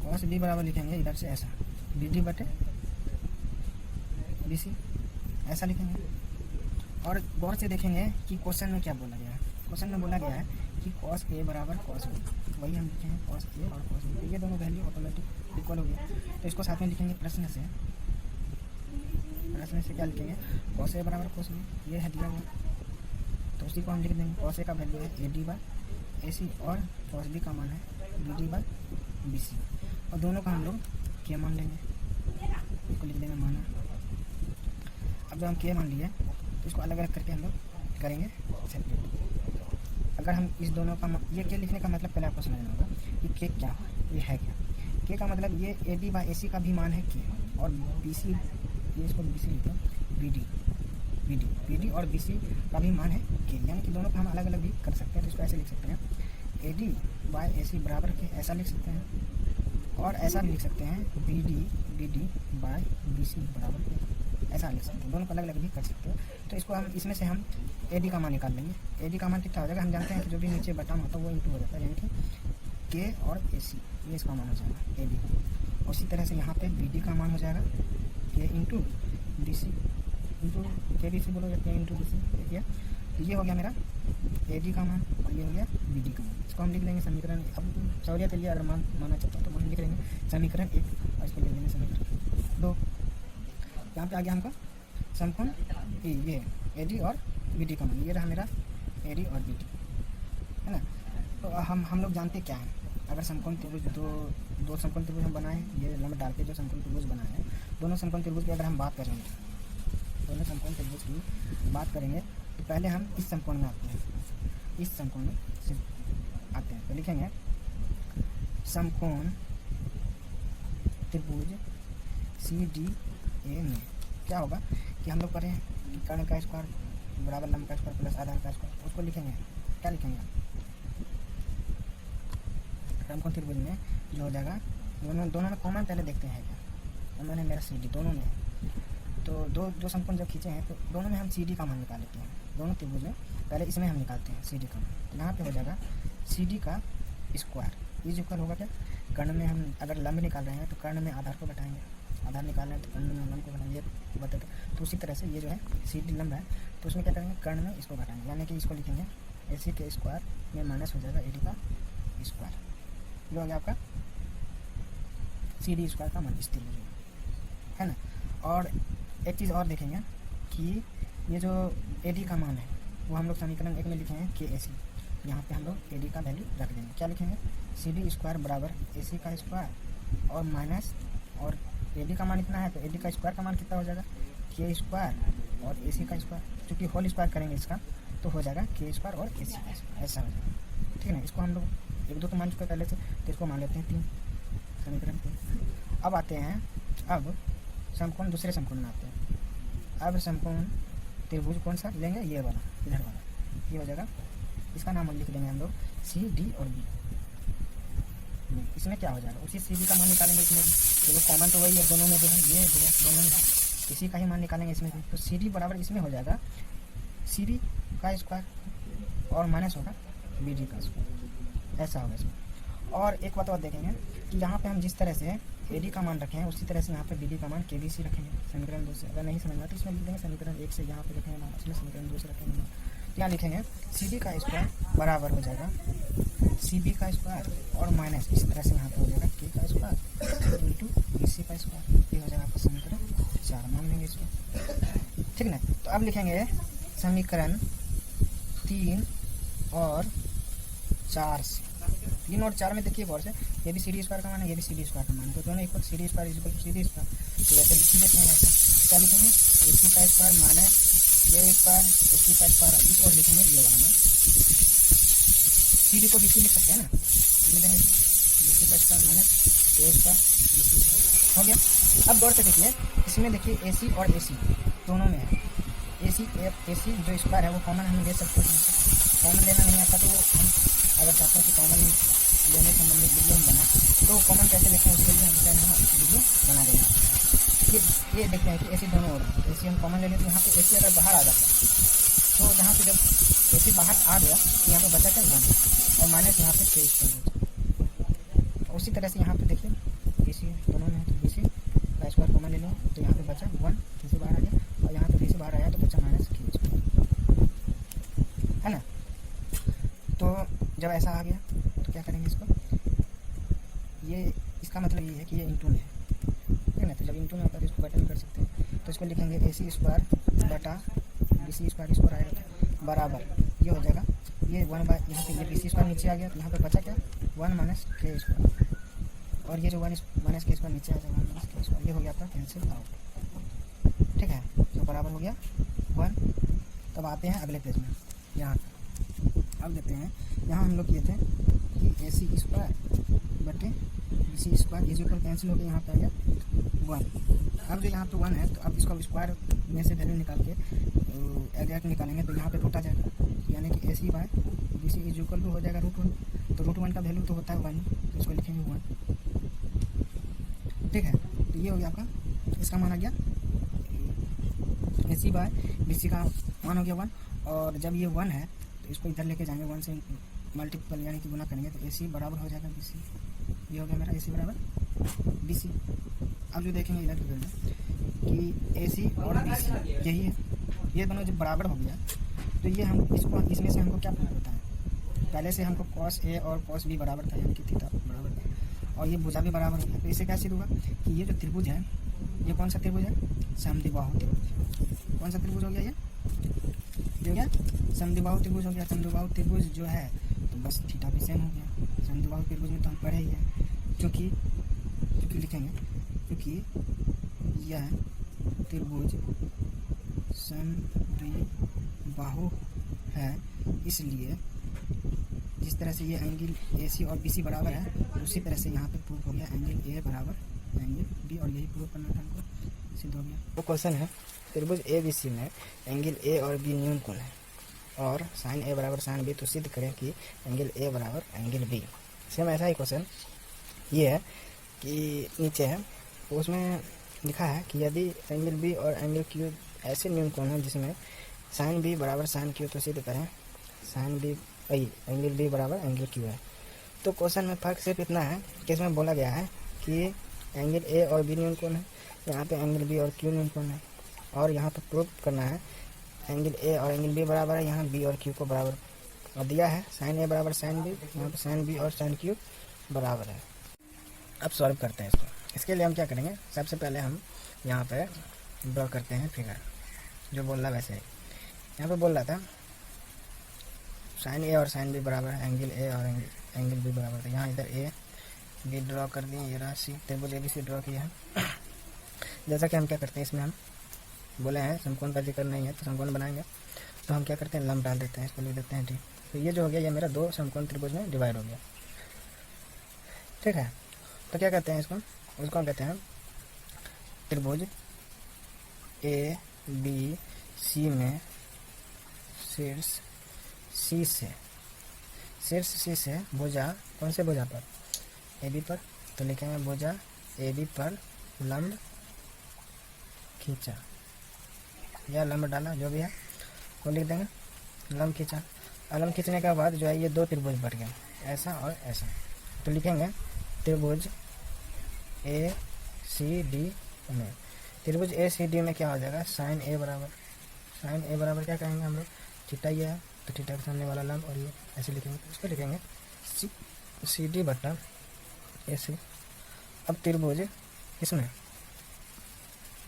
Speaker 1: कॉस बी बराबर लिखेंगे इधर से ऐसा बी डी बटे BC, ऐसा लिखेंगे। और गौर से देखेंगे कि क्वेश्चन में क्या बोला गया है। क्वेश्चन में बोला गया है कि cos A बराबर cos B, वही हम लिखे हैं cos A और cos B, तो ये दोनों वैल्यू ऑटोमेटिक इक्वल हो गया। तो इसको साथ में लिखेंगे प्रश्न से क्या लिखेंगे, cos A बराबर cos B, ये है दिया हुआ, तो उसी को हम लिख देंगे। cos A का वैल्यू है AD/AC और cos B का मान है BD/BC, और दोनों का हम लोग K मान लेंगे, इसको लिख देंगे माना। अब जब हम K मान लिए तो इसको अलग अलग करके हम लोग करेंगे सेपरेट। अगर हम इस दोनों का ये K लिखने का मतलब पहले आपको समझना होगा कि K क्या है, ये है क्या। K का मतलब ये AD/AC का भी मान है K, और BC, ये इसको BC लिखते हैं, BD और BC का भी मान है K, यानी कि दोनों को हम अलग अलग भी कर सकते हैं। तो इसको ऐसे लिख सकते हैं AD/AC बराबर K, ऐसा लिख सकते हैं, और ऐसा भी लिख सकते हैं BD/BC बराबर K, ऐसा लिख सकते हैं। दोनों को अलग अलग भी कर सकते हैं। तो इसको हम इसमें से हम AD का मान निकाल लेंगे। AD का मान कितना हो जाएगा, हम जानते हैं कि जो भी नीचे बटन होता है वो इंटू हो जाता है, यानी कि K और AC, ये इसका मान हो जाएगा AD का। उसी तरह से यहाँ पे BD का मान हो जाएगा K into BC into KBC बोलो या K इंटू BC, देखिए ये हो गया मेरा AD का मान, और ये हो गया BD का मान। इसको हम लिख देंगे समीकरण, अब सहूलियत के लिए अगर माना चाहता हूँ तो हम लिख देंगे समीकरण 1, और इसको लिख देंगे समीकरण 2। यहाँ पे आ गया हमका समकोण ये AD और BD का मान, ये रहा मेरा AD और BD, है ना। तो हम लोग जानते क्या है, अगर समकोण त्रिभुज दो समकोण त्रिभुज हम बनाए, ये लंब डाल के जो समकोण त्रिभुज बनाए हैं, दोनों समकोण त्रिभुज की अगर हम बात करेंगे, दोनों समकोण त्रिभुज की बात करेंगे, तो पहले हम इस समकोण में आते हैं, इस समकोण में आते हैं। तो लिखेंगे समकोण त्रिभुज CDA में क्या होगा कि हम लोग करें कि कर्ण का स्क्वायर बराबर लंब का स्क्वायर प्लस आधार का स्क्वायर, उसको लिखेंगे, क्या लिखेंगे समकोण त्रिभुज में जो हो जाएगा, दोनों में कॉमन पहले देखते हैं क्या, कॉमन है मेरा CD, दोनों में। तो दो समकोण जब खींचे हैं तो दोनों में हम CD का मान निकाल लेते हैं, दोनों त्रिभुज में पहले इसमें हम निकालते हैं CD का मान। तो यहाँ पे हो जाएगा CD का स्क्वायर, इज इक्वल होगा क्या, कर्ण में हम अगर लंब निकाल रहे हैं तो कर्ण में आधार को घटाएंगे, आधार निकाल रहे हैं तो कर्ण में लंब को घटाएंगे, बताते। तो उसी तरह से ये जो है CD लंब है, तो उसमें क्या करेंगे, कर्ण में इसको घटाएंगे, यानी कि इसको लिखेंगे AC के स्क्वायर में माइनस हो जाएगा AD का स्क्वायर, जो हो गया आपका CD स्क्वायर का मान इस त्रिभुज में, है ना। और एक चीज़ और देखेंगे कि ये जो AD का मान है वो हम लोग समीकरण 1 में लिखेंगे KAC, यहाँ पे हम लोग AD का वैल्यू रख देंगे, क्या लिखेंगे CD स्क्वायर बराबर AC का स्क्वायर और माइनस, और AD का मान इतना है तो AD का स्क्वायर का मान कितना हो जाएगा K स्क्वायर और AC का स्क्वायर, चूँकि होल स्क्वायर करेंगे इसका तो हो जाएगा K स्क्वायर और AC का स्क्वायर, ऐसा हो जाएगा, ठीक है ना। इसको हम लोग 1 2 तो मान चुके पहले से, तो इसको मान लेते हैं 3, समीकरण 3। अब आते हैं, अब समकोण दूसरे समकोण में आते हैं। अब समकोण त्रिभुज कौन सा लेंगे, ये वाला, इधर वाला, ये हो जाएगा, इसका नाम लिख देंगे हम लोग CD और B। इसमें क्या हो जाएगा, उसी CD का मान निकालेंगे इसमें भी, चलो कॉमन तो वही है दोनों में जो है, ये दोनों में इसी का ही मान निकालेंगे इसमें भी। तो CD बराबर इसमें हो जाएगा CD का स्क्वायर और माइनस होगा BD का स्क्वायर, ऐसा होगा इसमें। और एक बात और देखेंगे कि यहाँ पे हम जिस तरह से AD का मान रखे हैं उसी तरह से यहाँ पे BD का मान KBC रखेंगे समीकरण 2 से। अगर नहीं समझना तो इसमें लिख देंगे समीकरण 1 से, यहाँ पे रखेंगे मान, इसमें समीकरण 2 से रखेंगे मान। यहाँ लिखेंगे CD का स्क्वायर बराबर हो जाएगा CB का स्क्वायर और माइनस इस तरह से यहाँ पे हो जाएगा K का स्क्वायर इंटू BC का स्क्वायर, ये हो जाएगा आपका समीकरण 4, मान लेंगे इसको, ठीक ना। तो अब लिखेंगे समीकरण 3 और 4 से, 3 और 4 में देखिए गौर से, ये भी CD स्क्वायर का मान है, ये भी CD स्क्वायर का मान है, तो दोनों equal CD square is equal to CD square, तो ऐसे लिख देते हैं। ऐसा क्या लिखेंगे, AC का square minus K square AC का स्क्वायर, इस और लिखेंगे ये वाला मान, CD को BC लिख सकते हैं ना, लिख देंगे BC का square minus K square BC square, हो गया। अब गौर से देखिए, इसमें देखिए AC और AC दोनों में है, AC जो स्क्वायर है वो कॉमन हम ले सकते हैं, कॉमन लेना नहीं आता तो वो हम अगर चाहते हैं कि कॉमन लेने संबंधित वीडियो हम बना, तो कॉमन कैसे लिखें उसके लिए हम वीडियो बना देंगे। ये देखते हैं कि AC दोनों हो रहा है, AC हम कॉमन ले लेते हैं, यहाँ पे AC अगर बाहर आ जाता है तो जहाँ पे जब AC बाहर आ गया तो यहाँ पे बचा क्या 1 और माइनस यहाँ पे 6 स्क्वायर। उसी तरह से यहाँ पे देखिए AC दोनों में है तो BC का स्क्वायर कॉमन ले लूँगा तो यहाँ पे बचा 1 फिर से बाहर आ गया, और यहाँ पे फिर से बाहर आया तो बचा माइनस के स्क्वायर, है ना। तो जब ऐसा आ गया तो क्या करेंगे इसको, ये इसका मतलब ये है कि ये इंटू में है ना। तो जब इंटू में होता है तो इसको बटन कर सकते हैं। तो इसको लिखेंगे AC स्क्वायर बटा BC स्क्वायर, इसको आएगा तो बराबर ये हो जाएगा, ये 1 बाय यहाँ पे ये BC स्क्वायर नीचे आ गया तो यहाँ पे बचा क्या 1 माइनस के स्क्वायर, और ये जो 1 माइनस के स्क्वायर नीचे आ जाएगा 1 माइनस के स्क्वायर, ये हो गया आपका कैंसिल आउट। ठीक है, तो बराबर हो गया 1। तब आते हैं अगले पेज में, यहाँ अब देते हैं, यहाँ हम लोग किए थे कि AC स्क्वायर बटे BC स्क्वायर, ये जो ऊपर कैंसिल हो गया, यहाँ पे आ गया 1। अब जो यहाँ पे 1 है तो अब इसको स्क्वायर में से वैल्यू निकाल के एग्जैक्ट निकालेंगे तो यहाँ पे रूट आ जाएगा, यानी कि AC by BC is equal to हो जाएगा √1। तो √1 का वैल्यू तो होता है 1, तो इसको लिखेंगे 1। ठीक है, तो ये हो गया आपका, इसका मान आ गया AC बाय BC का मान हो गया 1। और जब ये 1 है तो इसको इधर लेके जाएंगे, 1 से मल्टीपल यानी कि गुना करेंगे तो AC बराबर हो जाएगा BC। ये हो गया मेरा AC बराबर BC। अब जो देखेंगे इधर कि AC और BC यही है, ये दोनों जब बराबर हो गया तो ये हम इसको, इसमें से हमको क्या पता होता है, पहले से हमको cos A और cos B बराबर था, यानी कि थीटा बराबर था, और ये भुजा भी बराबर हो गया। तो इससे क्या सिद्ध हुआ कि ये जो त्रिभुज है, ये कौन सा त्रिभुज है, समद्विबाहु त्रिभुज। कौन सा त्रिभुज हो गया ये हो गया समद्विबाहु त्रिभुज हो गया। समद्विबाहु त्रिभुज जो है तो बस थीटा भी सेम हो गया। समद्विबाहु त्रिभुज में तो हम पढ़े ही हैं, क्योंकि लिखेंगे क्योंकि यह त्रिभुज समद्विबाहु है, इसलिए जिस तरह से ये एंगल AC और BC बराबर है उसी तरह से यहाँ पे प्रूव हो गया एंगल A बराबर एंगल B, और यही प्रूव करना था हमको, सिद्ध हो गया। वो क्वेश्चन है त्रिभुज ABC में एंगल A और B न्यून कोण है और साइन A बराबर साइन B, तो सिद्ध करें कि एंगल A बराबर एंगल B। सेम ऐसा ही क्वेश्चन ये है कि नीचे है, तो उसमें लिखा है कि यदि एंगल B और एंगल Q ऐसे न्यून कोण है जिसमें साइन B बराबर साइन Q, तो सिद्ध करें साइन B एंगल B बराबर एंगल Q है। तो क्वेश्चन में फर्क सिर्फ इतना है कि इसमें बोला गया है कि एंगल A और B न्यून कोण है, यहाँ पे एंगल B और Q न्यून कोण है, और यहाँ पे प्रूव करना है एंगल A और एंगल B बराबर है, यहाँ B और Q को बराबर और दिया है, साइन A बराबर साइन B, यहाँ पे साइन B और साइन Q बराबर है। अब सॉल्व करते हैं इसको। इसके लिए हम क्या करेंगे, सबसे पहले हम यहाँ पे ड्रॉ करते हैं फिगर, जो बोल रहा वैसे ही। यहाँ पे बोल रहा था साइन A और साइन B बराबर है, एंगल A और एंगल B बराबर था। यहाँ इधर A B ड्रॉ कर दिए, ये राशि त्रिभुज ABC ड्रॉ किया है। जैसा कि हम क्या करते हैं, इसमें हम बोले हैं समकोण का जिक्र नहीं है तो समकोण बनाएंगे, तो हम क्या करते हैं लंब डाल देते हैं, इसको लिख देते हैं ठीक। तो ये जो हो गया ये मेरा 2 समकोण त्रिभुज में डिवाइड हो गया। ठीक है, तो क्या कहते हैं इसको, उसको कहते हैं त्रिभुज ABC में शीर्ष C से भुजा, कौन से भुजा पर, AB पर, तो लिखेंगे भुजा AB पर लंब खींचा या लंब डाला, जो भी है वो लिख देंगे लंब खींचा। और लंब खींचने के बाद जो है ये 2 त्रिभुज बढ़ गए, ऐसा और ऐसा, तो लिखेंगे त्रिभुज ACD में, त्रिभुज ACD में क्या हो जाएगा, साइन A बराबर क्या कहेंगे हम लोग, थीटा ये है तो थीटा के सामने वाला लंब, और ये ऐसे लिखेंगे, इसको लिखेंगे CD बटा AC। अब त्रिभुज इसमें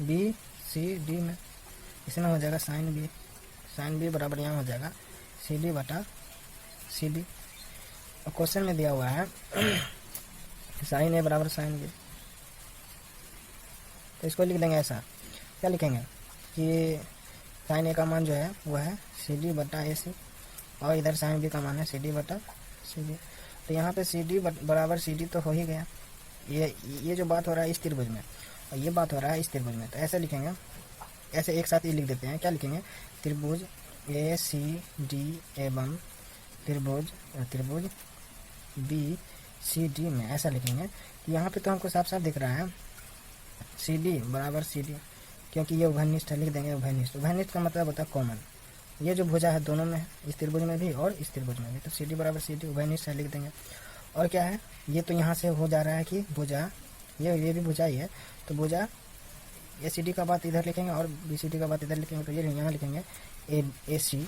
Speaker 1: BCD में, इसमें हो जाएगा साइन B बराबर यहाँ हो जाएगा CD बटा CD। और क्वेश्चन में दिया हुआ है साइन A बराबर साइन B, तो इसको लिख देंगे ऐसा, क्या लिखेंगे कि साइन A का मान जो है वो है CD बटा AC, और इधर साइन B का मान है CD बटा CD। तो यहाँ पे CD बराबर CD तो हो ही गया, ये जो बात हो रहा है इस त्रिभुज में और ये बात हो रहा है इस त्रिभुज में, तो ऐसे लिखेंगे, ऐसे एक साथ ही लिख देते हैं। क्या लिखेंगे, त्रिभुज ACD एवं त्रिभुज BCD में, ऐसा लिखेंगे। यहाँ पे तो हमको साफ साफ दिख रहा है CD बराबर CD, क्योंकि ये उभयनिष्ठ है, लिख देंगे उभयनिष्ठ। उभयनिष्ठ का मतलब होता है कॉमन, ये जो भुजा है दोनों में, इस त्रिभुज में भी और इस त्रिभुज में भी, तो CD बराबर CD उभयनिष्ठ है, लिख देंगे। और क्या है, ये तो यहाँ से हो जा रहा है कि भुजा, ये भी भुजा ही है, तो भुजा ए सी डी का बात इधर लिखेंगे और बी सी डी का बात इधर लिखेंगे, तो ये यहाँ लिखेंगे ए सी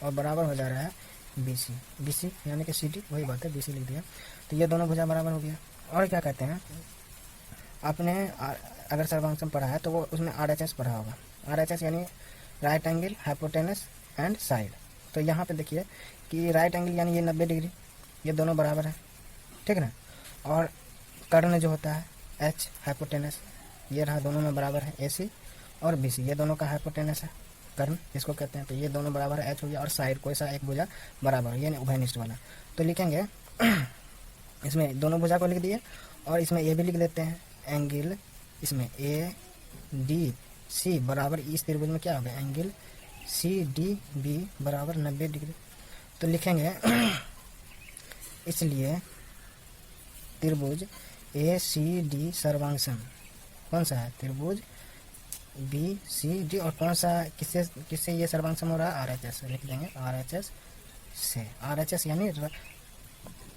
Speaker 1: और बराबर हो जा रहा है बी सी यानी कि सी डी, वही बात है, बी सी लिख दिया। तो ये दोनों भुजा बराबर हो गया। और क्या कहते हैं, आपने अगर सर्वांगसम पढ़ा है तो वो उसमें RHS पढ़ा होगा। RHS यानी right angle, hypotenuse and side. तो यहाँ पे देखिए कि राइट एंगल यानी ये 90 डिग्री, ये दोनों बराबर है, ठीक है ना। और कर्ण जो होता है H हाइपोटेनस, ये रहा, दोनों में बराबर है AC और BC, ये दोनों का हाइपोटेनस है, कर्ण इसको कहते हैं। तो ये दोनों बराबर है, H हो गया। और साइड कोई सा एक भुजा बराबर, ये उभयनिष्ठ वाला। तो लिखेंगे इसमें दोनों भुजा को लिख दिए और इसमें ये भी लिख देते हैं एंगल, इसमें ADC बराबर इस त्रिभुज में क्या होगा, एंगल CDB बराबर 90 डिग्री। तो लिखेंगे इसलिए त्रिभुज ACD सर्वांगसम कौन सा है, त्रिभुज BCD। और कौन सा किससे किससे ये सर्वांगसम हो रहा है, RHS लिख देंगे, RHS से। RHS यानी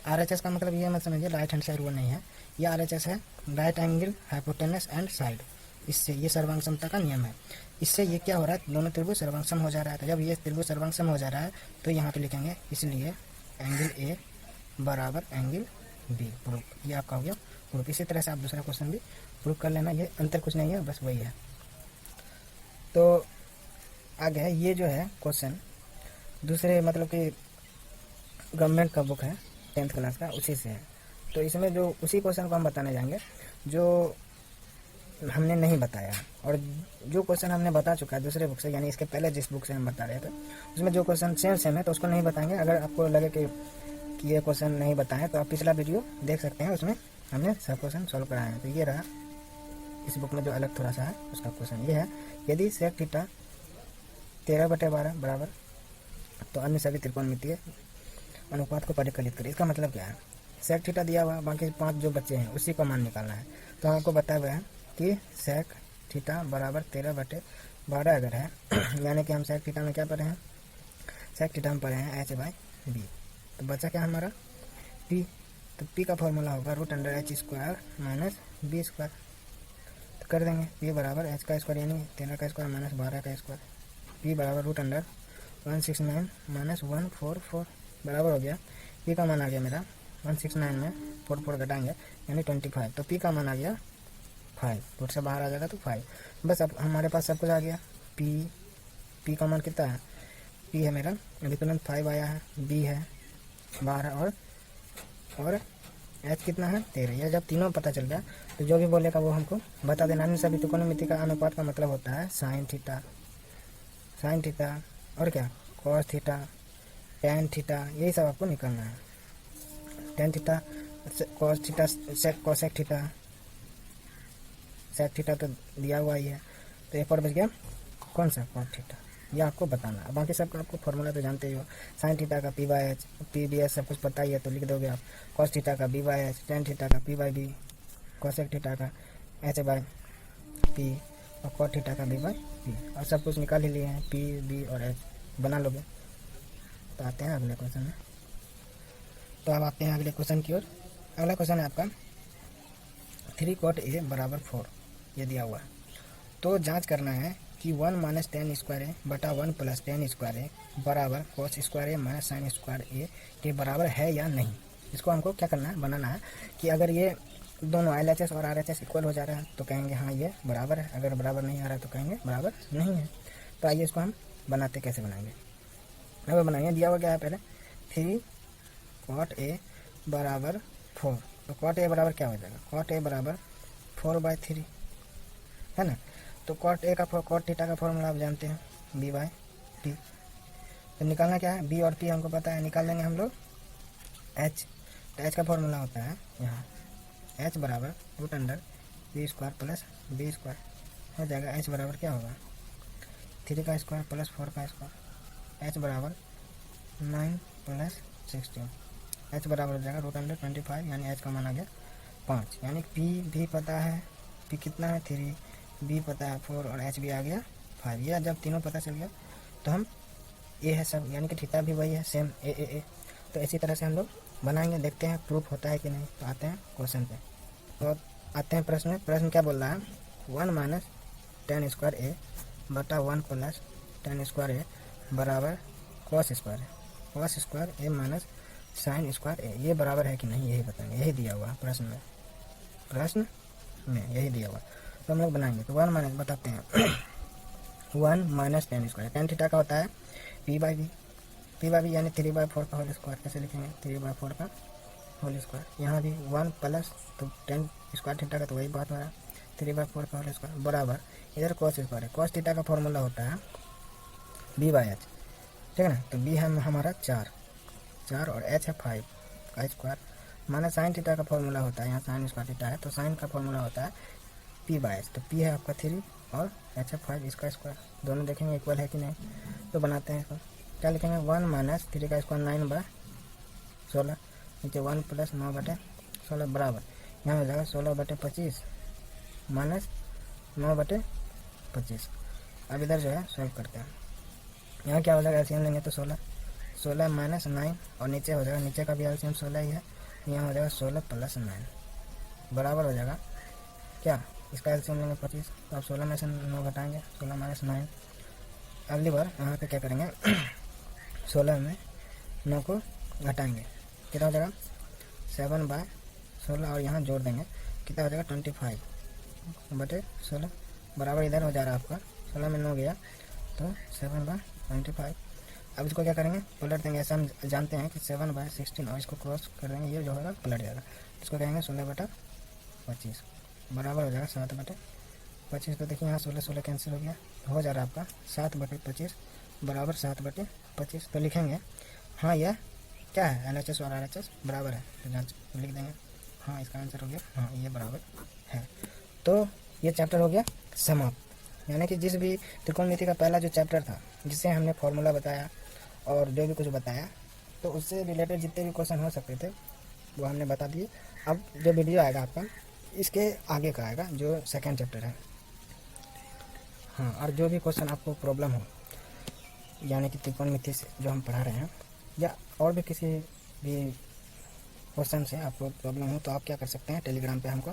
Speaker 1: RHS का मतलब ये मत समझिए राइट हैंड साइड वो नहीं है, ये RHS है right angle hypotenuse and side. इससे ये सर्वांगसमता का नियम है। इससे ये क्या हो रहा है, दोनों त्रिभुज सर्वांगसम हो जा रहा है। तो जब ये त्रिभुज सर्वांगसम हो जा रहा है तो यहाँ पे लिखेंगे इसलिए एंगल A बराबर एंगल B, प्रूफ। ये आपका हो गया प्रूफ। इसी तरह से आप दूसरा क्वेश्चन भी प्रूफ कर लेना, ये अंतर कुछ नहीं है, बस वही है। तो आगे है ये जो है क्वेश्चन दूसरे मतलब कि गवर्नमेंट का बुक है 10th क्लास का, उसी से है। तो इसमें जो उसी क्वेश्चन को हम बताने जाएंगे जो हमने नहीं बताया, और जो क्वेश्चन हमने बता चुका है दूसरे बुक से, यानी इसके पहले जिस बुक से हम बता रहे थे उसमें जो क्वेश्चन सेम है तो उसको नहीं बताएंगे। अगर आपको लगे कि ये क्वेश्चन नहीं बताएं तो आप पिछला वीडियो देख सकते हैं, उसमें हमने सब क्वेश्चन सॉल्व कराए हैं। तो ये रहा इस बुक में जो अलग थोड़ा सा है उसका क्वेश्चन ये है, यदि सेक थीटा 13/12 बराबर तो अन्य सभी त्रिकोणमितीय अनुपात को परिकलित करें। इसका मतलब क्या है, सेक थीटा दिया हुआ, बाकी 5 जो बच्चे हैं उसी का मान निकालना है। तो हमको बताया हुआ है कि सेक थीटा बराबर 13/12 अगर है यानी कि हम सेक थीटा में क्या पढ़े हैं, सेक थीटा में पढ़े हैं H/B। तो बचा क्या हमारा P, तो P का फॉर्मूला होगा √H² माइनस B²। तो कर देंगे P बराबर H का स्क्वायर यानी 13 का स्क्वायर माइनस 12 का स्क्वायर, P बराबर √169 माइनस 144 बराबर हो गया। P का मान आ गया मेरा 169 में 4 घटाएंगे यानी 25। तो P का मान आ गया 5, रूट से बाहर आ जाएगा तो 5। बस अब हमारे पास सब कुछ आ गया। P का मान कितना है, P है मेरा विकलन 5 आया है, B है 12 और H कितना है 13। यह जब तीनों पता चल गया तो जो भी बोलेगा वो हमको बता देना। अन्य सभी त्रिकोणमिति का अनुपात का मतलब होता है साइन थीटा और क्या कॉस थीटा, टेन थीटा, यही सब आपको निकालना है। Tan theta, cos theta, cosec theta, sec theta तो दिया हुआ ही है। तो एक और बच गया कौन सा, कॉस थीटा, ये आपको बताना है। बाकी सबका आपको फॉर्मूला तो जानते ही हो, साइन थीटा का P/H, P/B सब कुछ पता ही है तो लिख दोगे आप। कॉस थीटा का B/H, टेन थीटा का P/B, कोसेक थीटा का H/P और कॉट थीटा का B/P, और सब कुछ निकाल ही लिए हैं, P, B और H बना लोगे। तो आते हैं अगले क्वेश्चन में। तो अब आते हैं अगले क्वेश्चन की ओर। अगला क्वेश्चन है आपका 3 cot A बराबर 4 ये दिया हुआ है। तो जांच करना है कि 1 माइनस टेन स्क्वायर ए बटा 1 प्लस टेन स्क्वायर ए बराबर कॉस स्क्वायर ए माइनस साइन स्क्वायर ए के बराबर है या नहीं। इसको हमको क्या करना है, बनाना है कि अगर ये दोनों LHS और RHS इक्वल हो जा रहा है तो कहेंगे हाँ ये बराबर है, अगर बराबर नहीं आ रहा है तो कहेंगे बराबर नहीं है। तो आइए इसको हम बनाते, कैसे बनाएंगे, अब बनाएंगे। दिया हुआ क्या है पहले 3 cot A बराबर 4। तो cot A बराबर क्या हो जाएगा, cot A बराबर 4/3 है ना। तो cot A का cot थीटा का फॉर्मूला आप जानते हैं B/T। तो निकालना क्या है, B और T हमको पता है, निकाल लेंगे हम लोग H। तो H का फॉर्मूला होता है यहाँ H बराबर √B² प्लस B² हो जाएगा। H बराबर क्या होगा 3 का स्क्वायर प्लस 4 का स्क्वायर, H बराबर 9 प्लस 16, H बराबर हो जाएगा √25 यानी H का मान आ गया 5। यानी P भी पता है, P कितना है 3, B पता है 4 और H भी आ गया 5। यह जब तीनों पता चल गया तो हम A है सब, यानी कि थीटा भी वही है सेम A। तो इसी तरह से हम लोग बनाएंगे, देखते हैं प्रूफ होता है कि नहीं। तो आते हैं क्वेश्चन पे। तो आते हैं प्रश्न क्या बोल रहा है, 1 माइनस टेन स्क्वायर ए बटा 1 प्लस टेन स्क्वायर ए बराबर 4 है। tan स्क्वायर ए बटा 1 प्लस tan स्क्वायर ए बराबर cos स्क्वायर है, cos स्क्वायर ए माइनस साइन स्क्वायर ए, ये बराबर है कि नहीं यही बताएंगे, यही दिया हुआ प्रश्न में यही दिया हुआ। तो हम लोग बनाएंगे। तो 1 माइनस बताते हैं 1 minus tan square, tan theta का होता है p बाई बी यानी 3/4 का होल स्क्वायर। कैसे लिखेंगे 3/4 का होल स्क्वायर। यहाँ भी 1 प्लस तो tan स्क्वायर थीटा का तो वही बात हो रहा है 3/4 का होल स्क्वायर बराबर इधर cos स्क्वायर है। cos थीटा का फॉर्मूला होता है b/h, ठीक है ना। तो b है हमारा 4 और h है 5 का स्क्वायर माना साइन थीटा का फॉर्मूला होता है, यहाँ साइन स्क्वायर थीटा है तो साइन का फॉर्मूला होता है p/h। तो p है आपका 3 और h है 5 इसका स्क्वायर, दोनों देखेंगे इक्वल है कि नहीं। तो बनाते हैं इसको, क्या लिखेंगे 1 माइनस 3 का स्क्वायर 9/16 नीचे 1 प्लस 9/16 बराबर यहाँ हो जाएगा 16/25 माइनस 9/25। अब इधर जो है सॉल्व करते हैं। यहाँ क्या हो जाएगा एलसीएम लेंगे तो 16 माइनस 9 और नीचे हो जाएगा, नीचे का भी एलसीएम 16 ही है, यहाँ हो जाएगा 16 प्लस 9 बराबर हो जाएगा क्या, इसका एलसीएम लेंगे 25। तो अब 16 में से 9 घटाएंगे 16 माइनस 9। अगली बार यहाँ पे क्या करेंगे 16 में 9 को घटाएंगे कितना हो जाएगा 7/16 और यहाँ जोड़ देंगे कितना हो जाएगा 25/16 बराबर इधर हो जा रहा है आपका 16 में 9 गया तो 7/25। अब इसको क्या करेंगे पलट देंगे। ऐसा हम जानते हैं कि 7/16 और इसको क्रॉस कर देंगे, ये जो होगा पलट जाएगा। इसको कहेंगे 16/25 बराबर हो जाएगा 7/25। तो देखिए यहाँ 16 कैंसिल हो गया, हो जा रहा है आपका 7/25 बराबर 7/25। तो लिखेंगे हाँ यह क्या है LHS और RHS बराबर है, तो जांच लिख देंगे हाँ इसका आंसर हो गया हाँ ये बराबर है। तो ये चैप्टर हो गया समाप्त। यानी कि जिस भी त्रिकोणमिति का पहला जो चैप्टर था जिससे हमने फॉर्मूला बताया और जो भी कुछ बताया तो उससे रिलेटेड जितने भी क्वेश्चन हो सकते थे वो हमने बता दिए। अब जो वीडियो आएगा आपका इसके आगे का आएगा जो सेकंड चैप्टर है। हाँ, और जो भी क्वेश्चन आपको प्रॉब्लम हो यानी कि त्रिकोणमिति से जो हम पढ़ा रहे हैं या और भी किसी भी क्वेश्चन से आपको प्रॉब्लम हो तो आप क्या कर सकते हैं टेलीग्राम पे हमको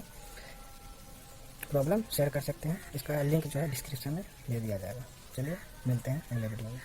Speaker 1: प्रॉब्लम शेयर कर सकते हैं। इसका लिंक जो है डिस्क्रिप्शन में दे दिया जाएगा। चलिए मिलते हैं अगले वीडियो में।